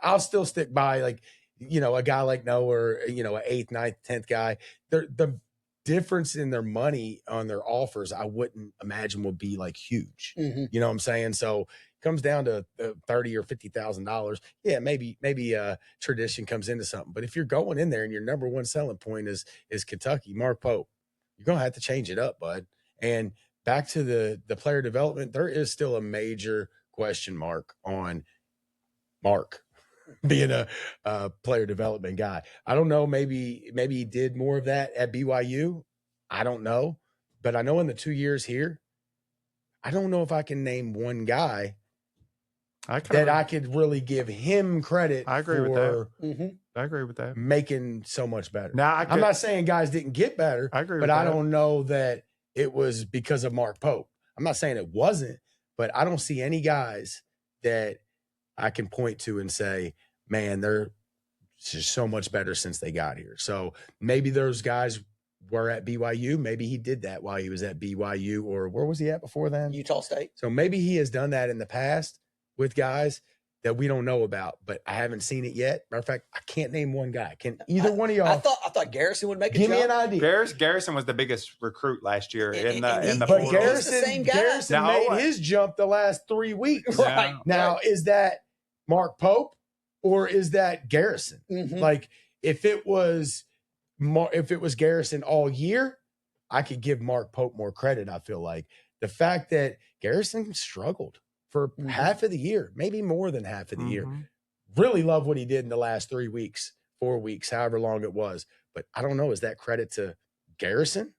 I'll still stick by a guy like Noah, or an 8th, 9th, 10th guy. The difference in their money on their offers, I wouldn't imagine would be huge. Mm-hmm. You know what I'm saying? So comes down to $30,000 or $50,000. Yeah, maybe tradition comes into something. But if you're going in there and your number one selling point is Kentucky, Mark Pope, you're gonna have to change it up, bud. And back to the player development, there is still a major question mark on Mark being a player development guy. I don't know. Maybe he did more of that at BYU. I don't know, but I know in the 2 years here, I don't know if I can name one guy that I could really give him credit. I agree with that. I agree with that. Making so much better. Now, I'm not saying guys didn't get better. I agree but with I that. don't know that it was because of Mark Pope. I'm not saying it wasn't, but I don't see any guys that I can point to and say, man, they're just so much better since they got here. So maybe those guys were at BYU. Maybe he did that while he was at BYU, or where was he at before then? Utah State. So maybe he has done that in the past with guys that we don't know about, but I haven't seen it yet. Matter of fact, I can't name one guy. Can either one of y'all? I thought Garrison would make a give me jump. an idea. Garrison was the biggest recruit last year in the But portal. Garrison, He's the same guy. Garrison No, made his jump the last 3 weeks. Right. Now, is that Mark Pope or is that Garrison? Mhm. Like, if it was Garrison all year, I could give Mark Pope more credit. I feel like the fact that Garrison struggled for half of the year, maybe more than half of the year. Really love what he did in the last 3 weeks, 4 weeks, however long it was. But I don't know, is that credit to Garrison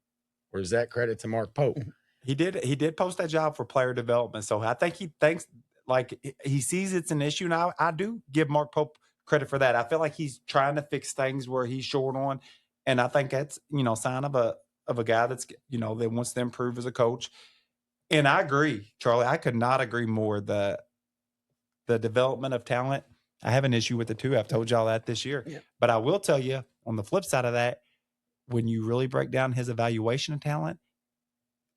or is that credit to Mark Pope? He did post that job for player development. So I think he thinks like he sees it's an issue. Now I do give Mark Pope credit for that. I feel like he's trying to fix things where he's short on. And I think that's, sign of a guy that's, that wants to improve as a coach. And I agree, Charlie. I could not agree more. The development of talent, I have an issue with it too. I've told y'all that this year. Yeah. But I will tell you, on the flip side of that, when you really break down his evaluation of talent,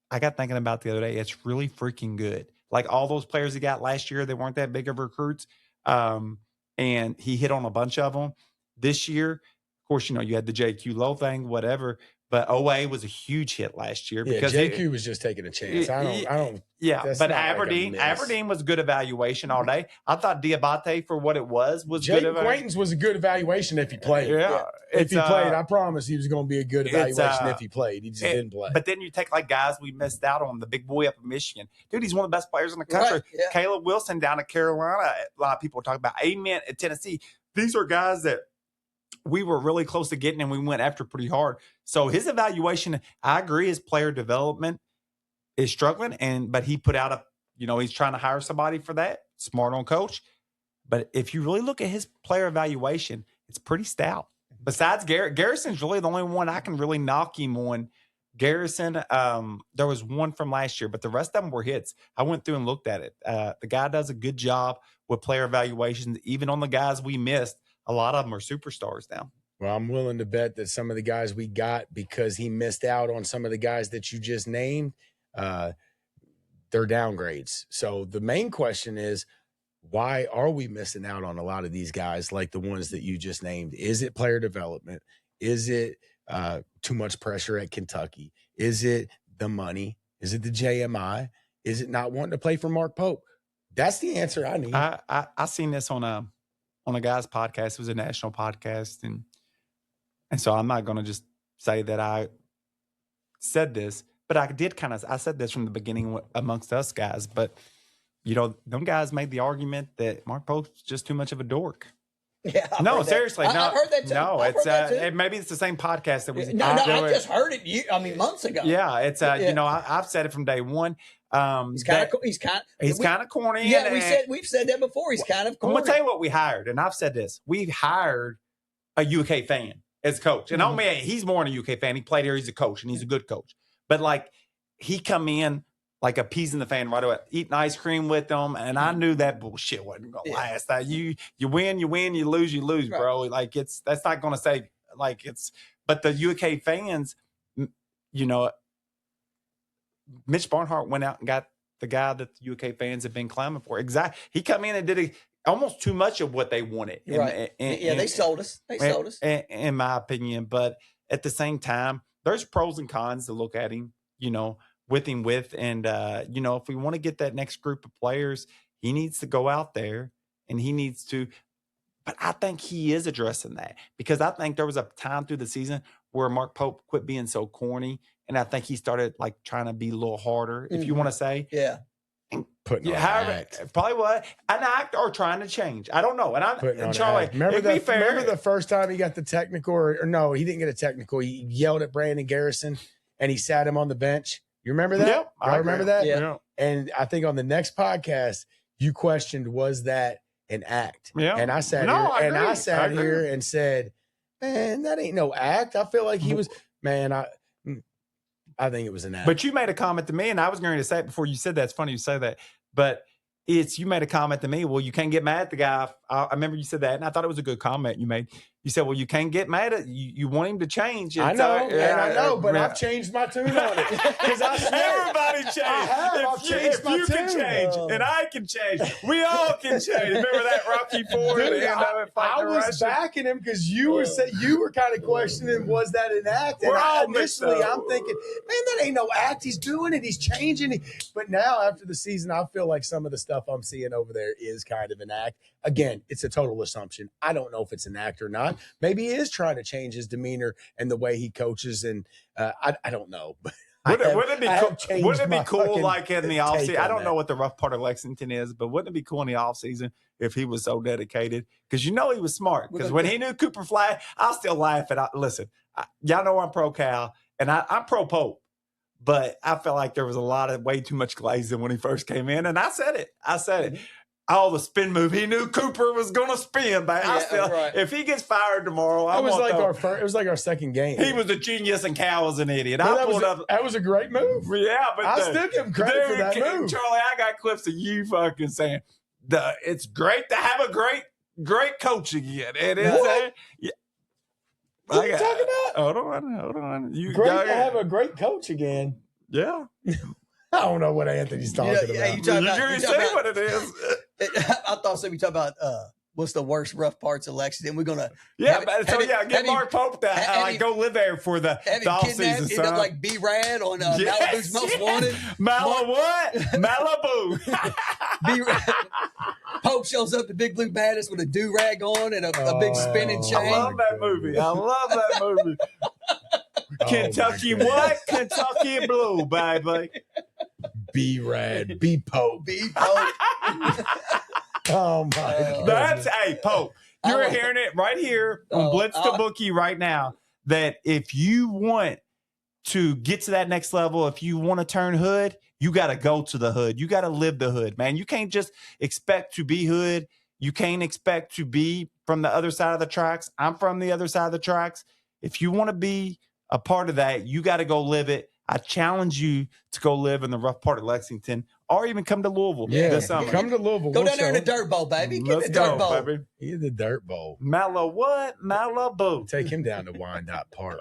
I got thinking about the other day, it's really freaking good. Like all those players he got last year, they weren't that big of recruits. And he hit on a bunch of them. This year, of course, you had the JQ Low thing, whatever. But Oweh was a huge hit last year because JQ was just taking a chance. I don't. Yeah, but Aberdeen was good evaluation all day. I thought Diabate for what it was Jake good. Quaintance was a good evaluation if he played. Yeah, if he played, I promise he was going to be a good evaluation if he played. He just didn't play. But then you take like guys we missed out on, the big boy up in Michigan. Dude, he's one of the best players in the country. Right, yeah. Caleb Wilson down at Carolina. A lot of people talk about Amen at Tennessee. These are guys that we were really close to getting and we went after pretty hard. So his evaluation, I agree, his player development is struggling. But he put out he's trying to hire somebody for that. Smart on coach. But if you really look at his player evaluation, it's pretty stout. Besides Garrison's really the only one I can really knock him on. Garrison, there was one from last year, but the rest of them were hits. I went through and looked at it. The guy does a good job with player evaluations, even on the guys we missed. A lot of them are superstars now. Well, I'm willing to bet that some of the guys we got, because he missed out on some of the guys that you just named, they're downgrades. So the main question is, why are we missing out on a lot of these guys like the ones that you just named? Is it player development? Is it too much pressure at Kentucky? Is it the money? Is it the JMI? Is it not wanting to play for Mark Pope? That's the answer I need. I seen this on a guy's podcast. It was a national podcast. And so I'm not going to just say that I said this, but I said this from the beginning amongst us guys, but them guys made the argument that Mark Pope's just too much of a dork. Yeah. No, seriously. No, I've heard that too. No, It's maybe it's the same podcast that was. No, I just heard it. Months ago. Yeah, it's I've said it from day one. He's kind of corny. Yeah, we've said that before. He's kind of corny. I'm gonna tell you what we hired, and I've said this. We hired a UK fan as coach, and he's more than a UK fan. He played here. He's a coach, and he's a good coach. But like, he come in like appeasing the fan right away, eating ice cream with them, and I knew that bullshit wasn't gonna last. That you win, you lose, right. bro. Like that's not gonna say like it's. But the UK fans, Mitch Barnhart went out and got the guy that the UK fans have been clamoring for. Exactly. He come in and did almost too much of what they wanted. Right. They sold us. In my opinion. But at the same time, there's pros and cons to look at him, with him with. And, if we want to get that next group of players, he needs to go out there and he needs to. But I think he is addressing that, because I think there was a time through the season where Mark Pope quit being so corny. And I think he started like trying to be a little harder, if you want to say. Yeah. Putting on an act. Probably what? An act or trying to change. I don't know. And Charlie, remember the first time he got the technical, or no, he didn't get a technical. He yelled at Brandon Garrison and he sat him on the bench. You remember that? Yep. I remember that? Yeah. And I think on the next podcast, you questioned, was that an act? Yeah. And I sat here and said, man, that ain't no act. I feel like he was, man, I think it was an act. But you made a comment to me, and I was going to say it before you said that. It's funny you say that. But you made a comment to me, well, you can't get mad at the guy. I remember you said that, and I thought it was a good comment you made. You said, well, you can't get mad at you want him to change. I know, but I've changed my tune on it. Because everybody changed. I've changed my tune. Can change, and I can change, we all can change. Remember that Rocky IV? Dude, I was backing him because you were kind of questioning, was that an act? And initially, I'm thinking, man, that ain't no act. He's doing it. He's changing. But now, after the season, I feel like some of the stuff I'm seeing over there is kind of an act. Again, it's a total assumption. I don't know if it's an act or not. Maybe he is trying to change his demeanor and the way he coaches, and I don't know. But wouldn't it be cool like in the offseason? I don't know what the rough part of Lexington is, but wouldn't it be cool in the offseason if he was so dedicated? Because he was smart. Because when he knew Cooper Flag, I'll still laugh at listen, y'all know I'm pro Cal, and I'm pro Pope. But I felt like there was a lot of way too much glazing when he first came in, and I said it. Mm-hmm. Oh, the spin move. He knew Cooper was going to spin, but if he gets fired tomorrow, it was like our second game. He was a genius and Cal was an idiot. That was a great move. Yeah, but I still give him credit for that move. Charlie, I got clips of you fucking saying it's great to have a great coach again. It is. What are you talking about? Hold on. Great to have a great coach again. Yeah. I don't know what Anthony's talking about. You say what it is. I thought so. We talk about what's the worst rough parts of Lexington. We're gonna get Mark Pope that go live there for the off season. End up like B-Rad on Malibu's Most Wanted. Malibu. Pope shows up to Big Blue Madness with a do-rag on and a big spinning chain. I love that movie. Kentucky what? Kentucky Blue, baby. B-Rad. B-Pope. Oh, my God. Pope. You're hearing it right here on Blitz to Bookie right now, that if you want to get to that next level, if you want to turn hood, you got to go to the hood. You got to live the hood, man. You can't just expect to be hood. You can't expect to be from the other side of the tracks. I'm from the other side of the tracks. If you want to be a part of that, you got to go live it. I challenge you to go live in the rough part of Lexington, or even come to Louisville this summer. Come to Louisville. Go down there in the Dirt Bowl, baby. Get the Dirt Bowl. Baby. He's the Dirt Bowl. Malibu. Take him down to Wyandotte Park.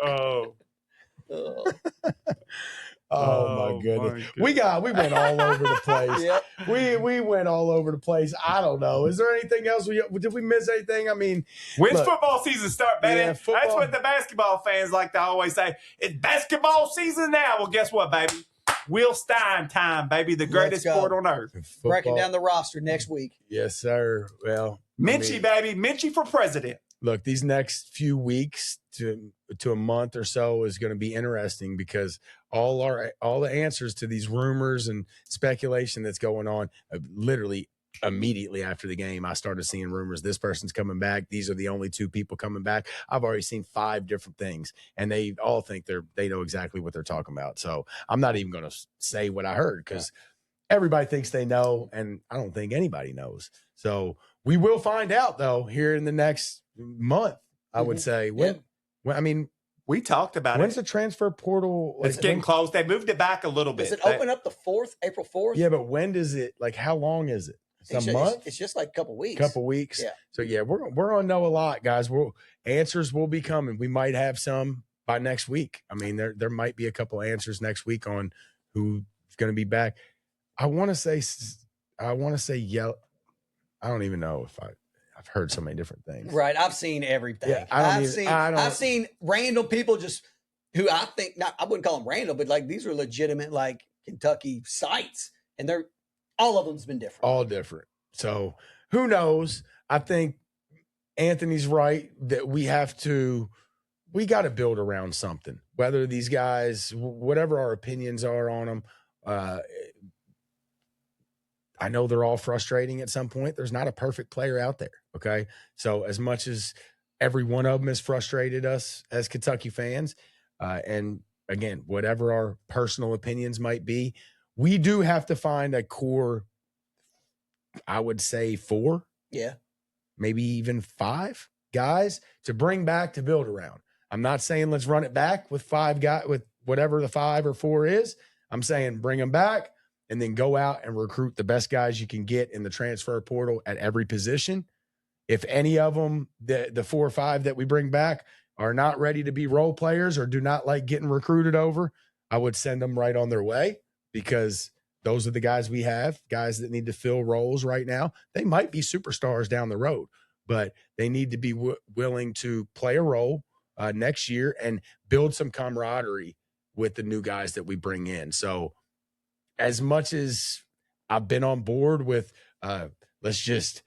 Oh my goodness. We went all over the place. Yep. We went all over the place. I don't know. Is there anything else? Did we miss anything? I mean, when's football season start, baby? Yeah, that's what the basketball fans like to always say. It's basketball season now. Well, guess what, baby? Will Stein time, baby. The greatest sport on earth. Breaking down the roster next week. Yes, sir. Well, Minchie, baby. Minchie for president. Look, these next few weeks to a month or so is going to be interesting because all the answers to these rumors and speculation that's going on, literally immediately after the game, I started seeing rumors. This person's coming back. These are the only two people coming back. I've already seen 5 different things, and they all think they know exactly what they're talking about. So I'm not even going to say what I heard because everybody thinks they know, and I don't think anybody knows. So we will find out though here in the next month. I would say when I mean. We talked about When's the transfer portal? It's getting close. They moved it back a little bit. Does it open up the 4th, April 4th? Yeah, but when does it, how long is it? It's a month? It's just like a couple weeks. Yeah. So, we're going to know a lot, guys. Answers will be coming. We might have some by next week. I mean, there might be a couple answers next week on who's going to be back. I want to say yellow. I don't even know if I've heard so many different things. Right. I've seen everything. Yeah, I've seen random people just who I think I wouldn't call them random, but these are legitimate Kentucky sites, and all of them's been different. All different. So who knows? I think Anthony's right that we got to build around something. Whether these guys, whatever our opinions are on them, I know they're all frustrating at some point. There's not a perfect player out there, okay? So as much as every one of them has frustrated us as Kentucky fans, and again, whatever our personal opinions might be, we do have to find a core I would say 4, maybe even 5 guys to bring back to build around. I'm not saying let's run it back with 5 guys, with whatever the 5 or 4 is. I'm saying bring them back and then go out and recruit the best guys you can get in the transfer portal at every position. If any of them, the 4 or 5 that we bring back are not ready to be role players or do not like getting recruited over, I would send them right on their way, because those are the guys we have, guys that need to fill roles right now. They might be superstars down the road, but they need to be willing to play a role next year and build some camaraderie with the new guys that we bring in. So as much as I've been on board with let's just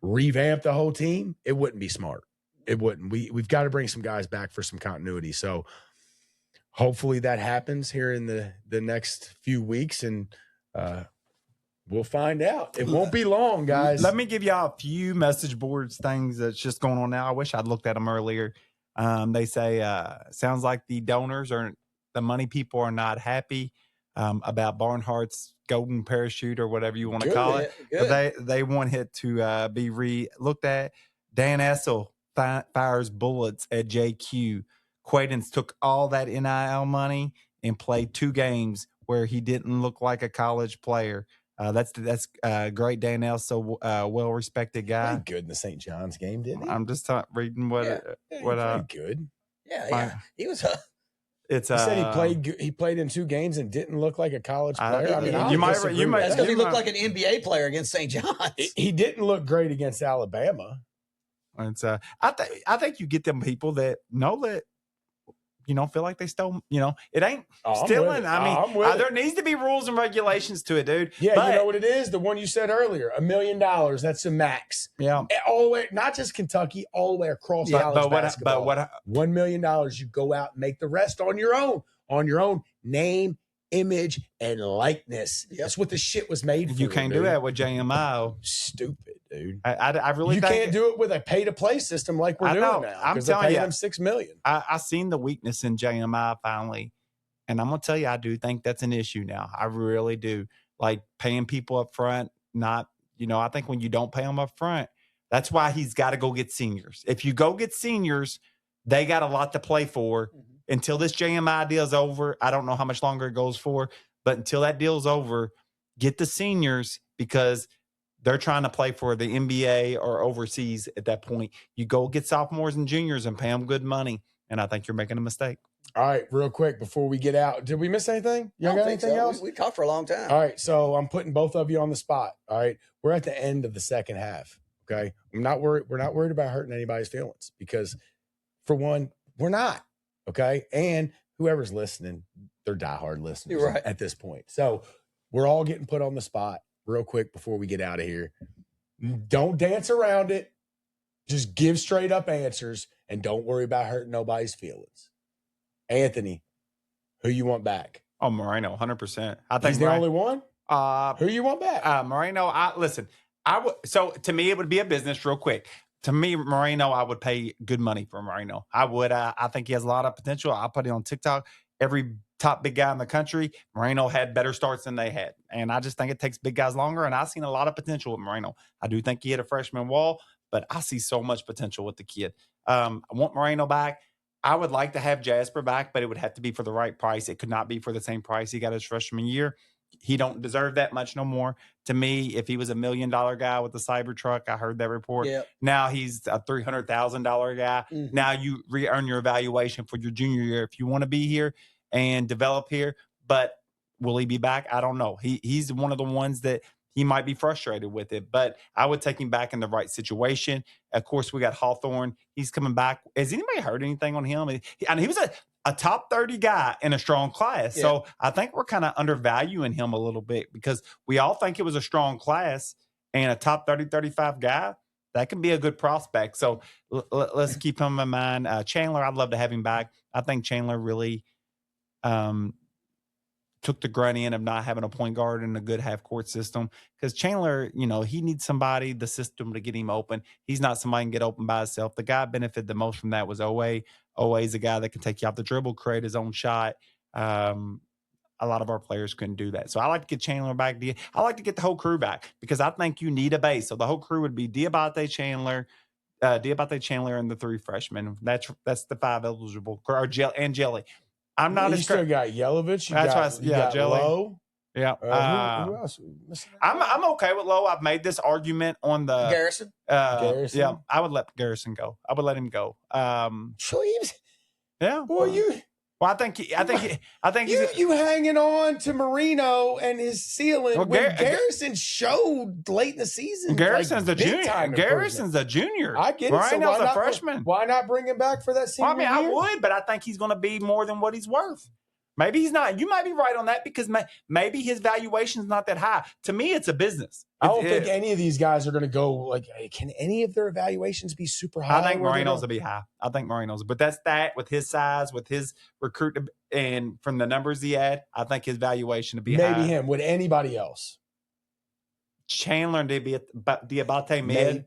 revamp the whole team, it wouldn't be smart. It wouldn't. We've got to bring some guys back for some continuity. So hopefully that happens here in the next few weeks, and we'll find out. It won't be long, guys. Let me give y'all a few message boards things that's just going on now. I wish I'd looked at them earlier. They say, sounds like the donors or the money people are not happy about Barnhart's golden parachute or whatever you want to call it. But they want it to be re-looked at. Dan Essel fires bullets at JQ. Quaidens took all that NIL money and played 2 games where he didn't look like a college player. That's great. Dan Essel, well-respected guy. Pretty good in the St. John's game, didn't he? I'm just reading what good. He was He said he played in 2 games and didn't look like a college player. That's because he looked like an NBA player against St. John's. He didn't look great against Alabama. And I think you get them people that know that, feel like they stole, it ain't stealing. There needs to be rules and regulations to it, dude. Yeah, but, you know what it is? The one you said earlier, $1 million. That's the max. Yeah. All the way, not just Kentucky, all the way across college basketball. $1 million, you go out and make the rest on your own name, image, and likeness. Yep. That's what the shit was made for. You can't do that with JMI. Stupid, dude. I really you can't do it with a pay-to-play system like we're doing now. I'm telling you, them $6 million. I seen the weakness in JMI finally, and I'm gonna tell you, I do think that's an issue now. I really do. Like paying people up front, not I think when you don't pay them up front, that's why he's got to go get seniors. If you go get seniors, they got a lot to play for. Mm-hmm. Until this JMI deal's over, I don't know how much longer it goes for, but until that deal's over, get the seniors, because they're trying to play for the NBA or overseas at that point. You go get sophomores and juniors and pay them good money, and I think you're making a mistake. All right, real quick before we get out, did we miss anything? You got anything else? We talked for a long time. All right, so I'm putting both of you on the spot. All right, we're at the end of the second half. Okay, I'm not worried. We're not worried about hurting anybody's feelings, because, for one, we're not. Okay. And whoever's listening, they're diehard listeners at this point. So we're all getting put on the spot real quick before we get out of here. Don't dance around it. Just give straight up answers and don't worry about hurting nobody's feelings. Anthony, who you want back? Oh, Moreno, 100%. I think he's the only one. Who you want back? Moreno. Listen. So to me, it would be a business real quick. To me, Moreno, I would pay good money for Moreno. I would. I think he has a lot of potential. I put it on TikTok. Every top big guy in the country, Moreno had better starts than they had. And I just think it takes big guys longer. And I've seen a lot of potential with Moreno. I do think he hit a freshman wall, but I see so much potential with the kid. I want Moreno back. I would like to have Jasper back, but it would have to be for the right price. It could not be for the same price he got his freshman year. He don't deserve that much no more. To me, if he was $1 million guy with the Cybertruck, I heard that report. Yep. Now he's a $300,000 guy. Mm-hmm. Now you re-earn your evaluation for your junior year if you want to be here and develop here. But will he be back? I don't know. He's one of the ones that he might be frustrated with it, but I would take him back in the right situation. Of course, we got Hawthorne. He's coming back. Has anybody heard anything on him? He was a top 30 guy in a strong class. Yeah. So I think we're kind of undervaluing him a little bit, because we all think it was a strong class, and a top 30, 35 guy, that can be a good prospect. So let's keep him in mind. Chandler, I'd love to have him back. I think Chandler really took the grunt in of not having a point guard in a good half-court system, because Chandler, he needs somebody, the system, to get him open. He's not somebody who can get open by himself. The guy benefited the most from that was Oweh. Oweh's a guy that can take you off the dribble, create his own shot. a lot of our players couldn't do that. So I like to get Chandler back. I like to get the whole crew back because I think you need a base. So the whole crew would be Diabate, Chandler, and the 3 freshmen. That's the 5 eligible, or Jelly. I'm not. You still got Yelovich. You got Jelly. Lowe. Yeah. Who else? I'm okay with Lowe. I've made this argument on the Garrison. Garrison? Yeah, I would let Garrison go. I would let him go. Yeah. Well, I think he's you hanging on to Moreno and his ceiling when Garrison showed late in the season. Garrison's the junior. Garrison's a junior. I get it. Moreno's a freshman. Why not bring him back for that senior year? I would, but I think he's going to be more than what he's worth. Maybe he's not. You might be right on that because maybe his valuation is not that high. To me, it's a business. I don't think any of these guys are going to go like. Can any of their evaluations be super high? I think Moreno's will be high. But that's that with his size, with his recruit, and from the numbers he had, I think his valuation would be high. Maybe him. Would anybody else? Chandler and Diabate mid.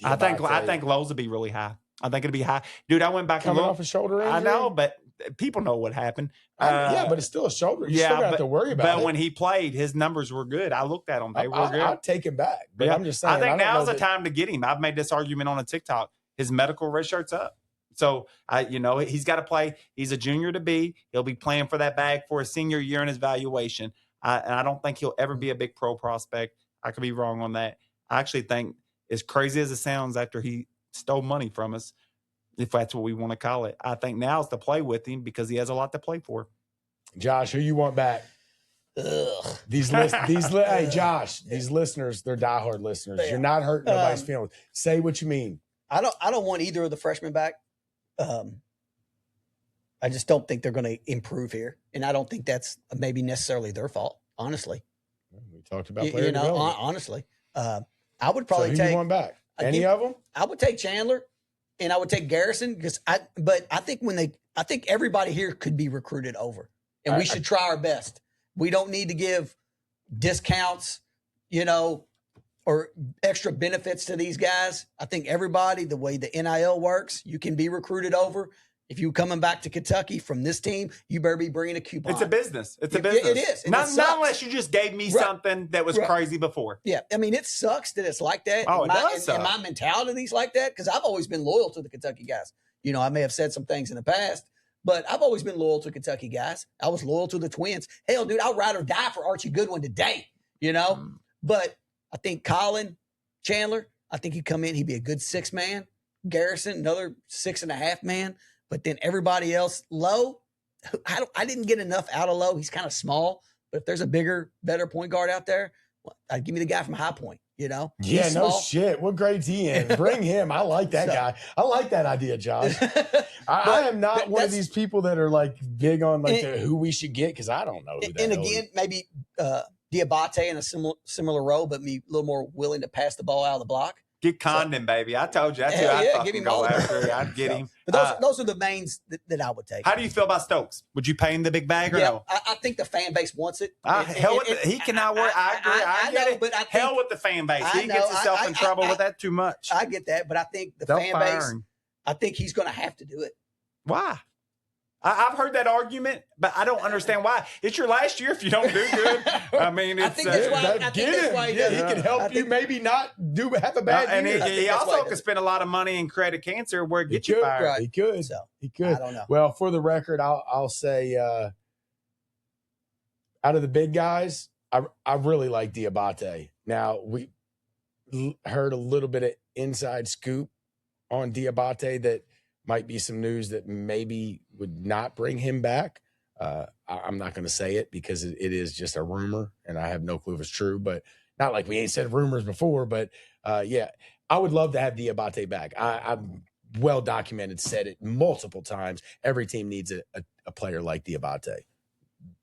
I think Lowe's would be really high. I think it'd be high, dude. I went back coming off a shoulder injury. I know, but people know what happened. But it's still a shoulder. You still have to worry about it. But when he played, his numbers were good. I looked at them; they were good. I'd take him back. But I'm just saying. I think now's the time to get him. I've made this argument on a TikTok. His medical red shirt's up, so he's got to play. He's a junior to be. He'll be playing for that bag for his senior year in his valuation. And I don't think he'll ever be a big pro prospect. I could be wrong on that. I actually think, as crazy as it sounds, after he stole money from us, if that's what we want to call it, I think now's to play with him because he has a lot to play for. Josh, who you want back? Ugh. Hey, Josh, these listeners, they're diehard listeners. You're not hurting nobody's feelings. Say what you mean. I don't want either of the freshmen back. I just don't think they're going to improve here, and I don't think that's maybe necessarily their fault. Honestly, we talked about player development. Honestly, I would probably take one back. Any of them? I would take Chandler. And I would take Garrison but I think everybody here could be recruited over, and we should try our best. We don't need to give discounts, or extra benefits to these guys. I think everybody, the way the NIL works, you can be recruited over. If you're coming back to Kentucky from this team, you better be bringing a coupon. It's a business. It's a business. It is. Not unless you just gave me something that was crazy before. Yeah. I mean, it sucks that it's like that. Oh, it does suck. And my mentality's like that because I've always been loyal to the Kentucky guys. I may have said some things in the past, but I've always been loyal to Kentucky guys. I was loyal to the Twins. Hell, dude, I'll ride or die for Archie Goodwin today, But I think Colin Chandler, I think he'd come in. He'd be a good 6-man. Garrison, another 6.5 man. But then everybody else, Lowe, I didn't get enough out of Lowe. He's kind of small. But if there's a bigger, better point guard out there, I'd give me the guy from High Point, Yeah, no shit. What grade's he in? Bring him. I like that guy. I like that idea, Josh. I am not one of these people that are like big on who we should get because I don't know who that is. And again, maybe Diabate in a similar role, but me a little more willing to pass the ball out of the block. Get Condon, baby. I told you. That's who I'd fucking go after. I'd get him. But those are the mains that I would take. How do you feel about Stokes? Would you pay him the big bag or no? I think the fan base wants it. He cannot work. I agree. I get it. But hell with the fan base. He gets himself in trouble with that too much. I get that, but I think the fan base, I think he's going to have to do it. Why? I've heard that argument, but I don't understand why. It's your last year if you don't do good. I mean, I think that's why he does. He can help you maybe not have a bad year. And he also could spend a lot of money in credit cancer where it gets you fired. Right. He could. He could. I don't know. Well, for the record, I'll say out of the big guys, I really like Diabate. Now, we heard a little bit of inside scoop on Diabate that might be some news that maybe would not bring him back. I'm not going to say it because it is just a rumor, and I have no clue if it's true. But not like we ain't said rumors before. But I would love to have Diabate back. I'm well documented, said it multiple times. Every team needs a player like Diabate.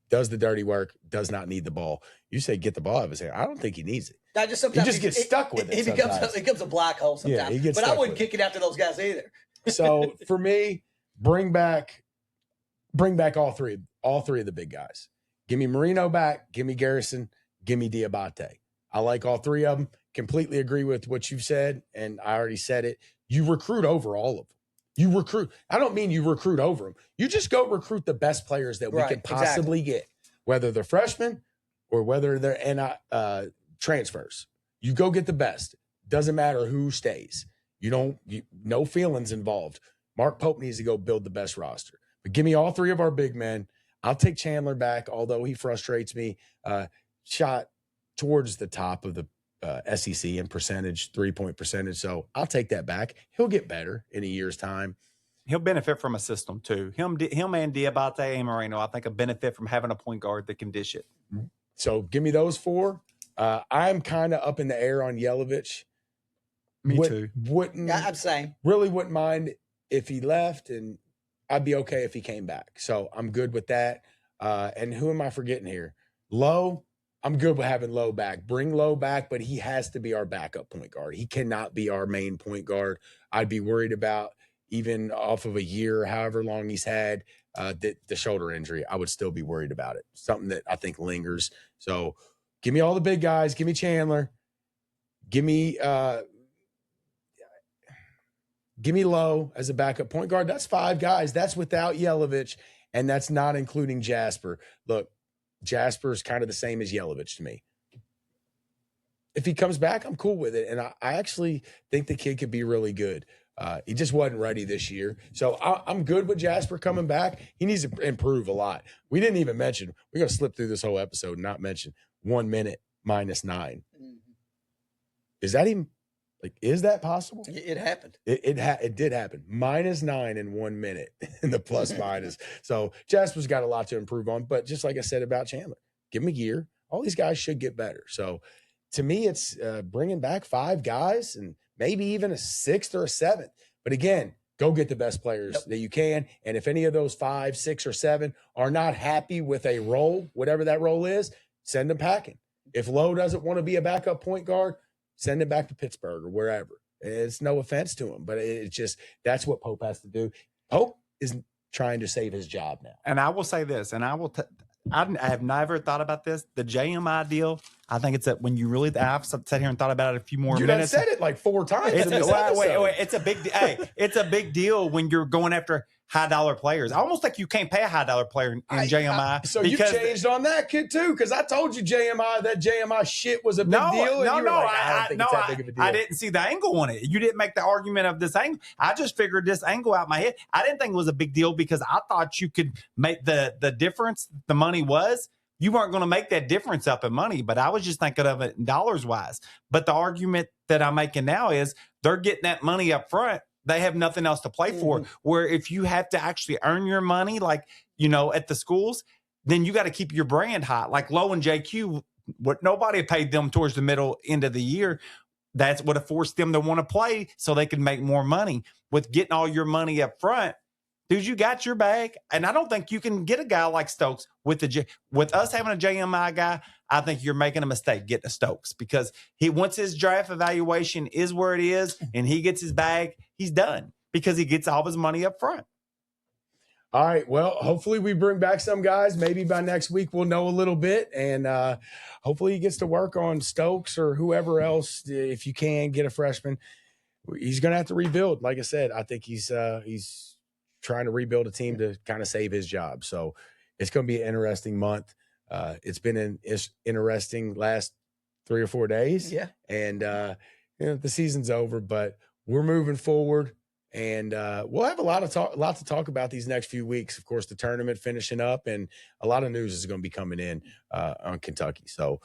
Does the dirty work, does not need the ball. You say get the ball out of his hand. I don't think he needs it. He just gets stuck with it. He becomes a black hole sometimes. But I wouldn't kick it after those guys either. So for me, bring back all three of the big guys. Give me Moreno back. Give me Garrison. Give me Diabate. I like all three of them. Completely agree with what you've said, and I already said it. You recruit over all of them. You recruit. I don't mean you recruit over them. You just go recruit the best players that we can possibly get. whether they're freshmen or whether they're transfers. You go get the best. Doesn't matter who stays. No feelings involved. Mark Pope needs to go build the best roster. But give me all three of our big men. I'll take Chandler back, although he frustrates me. Shot towards the top of the SEC in percentage, 3-point percentage. So I'll take that back. He'll get better in a year's time. He'll benefit from a system too. Him and Diabate and Moreno, I think, a benefit from having a point guard that can dish it. So give me those four. I'm kind of up in the air on Yelovich. Me too. I'm saying. Really wouldn't mind if he left, and I'd be okay if he came back. So I'm good with that. And who am I forgetting here? Lowe. I'm good with having Lowe back. Bring Lowe back, but he has to be our backup point guard. He cannot be our main point guard. I'd be worried about, even off of a year, however long he's had, the shoulder injury. I would still be worried about it. Something that I think lingers. So give me all the big guys. Give me Chandler. Give me Lowe as a backup point guard. That's 5 guys. That's without Yelovich, and that's not including Jasper. Look, Jasper's kind of the same as Yelovich to me. If he comes back, I'm cool with it. And I actually think the kid could be really good. He just wasn't ready this year. So I'm good with Jasper coming back. He needs to improve a lot. We didn't even mention, we're going to slip through this whole episode and not mention 1 minute -9. Mm-hmm. Is that even, is that possible? It happened. It did happen. -9 in 1 minute in the plus minus. So Jasper's got a lot to improve on. But just like I said about Chandler, give him a year. All these guys should get better. So to me, it's bringing back 5 guys and maybe even a 6th or a 7th. But again, go get the best players that you can. And if any of those 5, 6, or 7 are not happy with a role, whatever that role is, send them packing. If Lowe doesn't want to be a backup point guard, send him back to Pittsburgh or wherever. It's no offense to him, but it's just, that's what Pope has to do. Pope is trying to save his job now. And I will say this, and I have never thought about this. The JMI deal, I think it's when you really, I've sat here and thought about it a few more minutes. You done said it like 4 times. Wait, it's a big, it's a big deal when you're going after high dollar players. I almost think you can't pay a high dollar player in JMI. So you changed on that kid too, because I told you that JMI shit was a big deal. I didn't see the angle on it. You didn't make the argument of this angle. I just figured this angle out in my head. I didn't think it was a big deal because I thought you could make the difference. The money was. You weren't going to make that difference up in money, but I was just thinking of it dollars wise. But the argument that I'm making now is they're getting that money up front. They have nothing else to play for. Where if you have to actually earn your money, at the schools, then you got to keep your brand hot. Like Lowe and JQ, what nobody paid them towards the middle end of the year. That's what have forced them to want to play so they can make more money. With getting all your money up front, dude, you got your bag. And I don't think you can get a guy like Stokes with us having a JMI guy. I think you're making a mistake getting a Stokes because once his draft evaluation is where it is and he gets his bag, he's done because he gets all of his money up front. All right. Well, hopefully we bring back some guys. Maybe by next week we'll know a little bit, and hopefully he gets to work on Stokes or whoever else. If you can get a freshman, he's going to have to rebuild. Like I said, I think he's trying to rebuild a team to kind of save his job. So it's going to be an interesting month. It's been an interesting last 3 or 4 days. Yeah. And, the season's over, but we're moving forward, and we'll have a lot to talk about these next few weeks. Of course, the tournament finishing up, and a lot of news is going to be coming in on Kentucky. So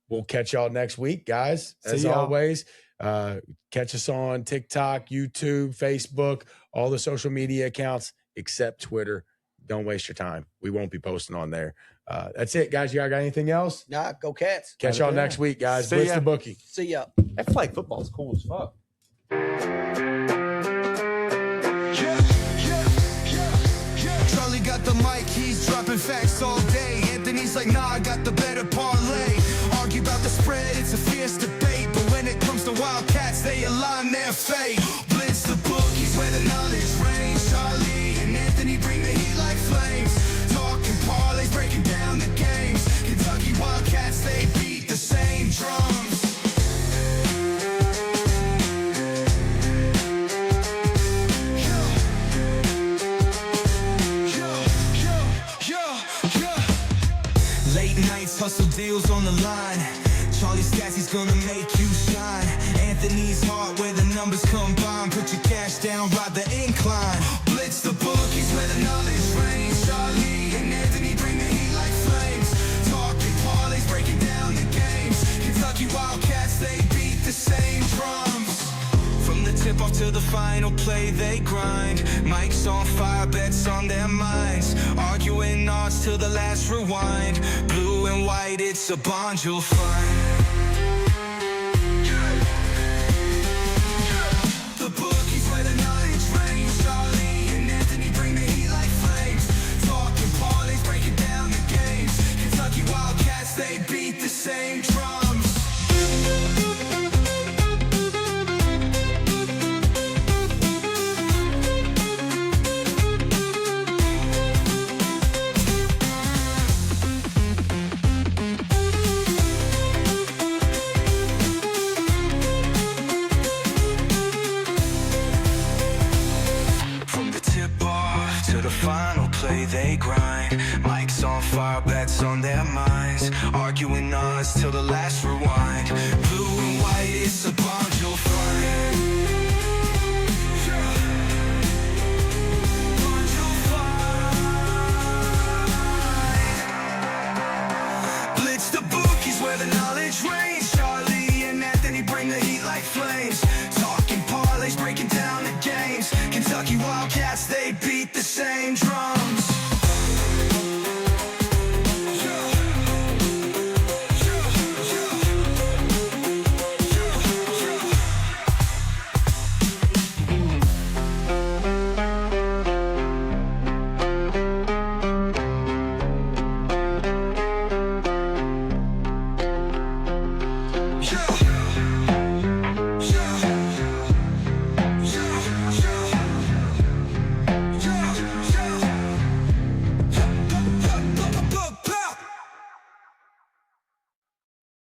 we'll catch y'all next week, guys. As always, catch us on TikTok, YouTube, Facebook, all the social media accounts except Twitter. Don't waste your time. We won't be posting on there. That's it, guys. Y'all got anything else? Nah, go Cats. Catch y'all next week, guys. Blitz the bookie. See ya. That flag football is cool as fuck. Charlie got the mic, he's dropping facts all day. Anthony's like, nah, I got the better parlay. Argue about the spread, it's a fierce debate. But when it comes to Wildcats, they align their fate. Blitz the bookies where the knowledge reigns. Charlie and Anthony bring the heat like flames. Talking parlays, breaking down the games. Kentucky Wildcats, they beat the same drums. Late nights, hustle deals on the line. Charlie Stassie's gonna make you shine. Anthony's heart where the numbers combine. Put your cash down, ride the incline. Blitz the bookies where the knowledge reigns. Charlie and Anthony bring the heat like flames. Talking parlays, breaking down the games. Kentucky Wildcats, they beat the same drums. From the tip off to the final play, they grind. Mike's on fire, bets on their minds. Arguing odds till the last rewind. Blue and white, it's a bond you'll find. The bookies where the knowledge reigns. Charlie and Anthony bring the heat like flames. Talking parlays, breaking down the games. Kentucky Wildcats, they beat the same drums. Final play, they grind. Mike's on fire, bets on their minds. Arguing odds till the last rewind. Blue and white, it's a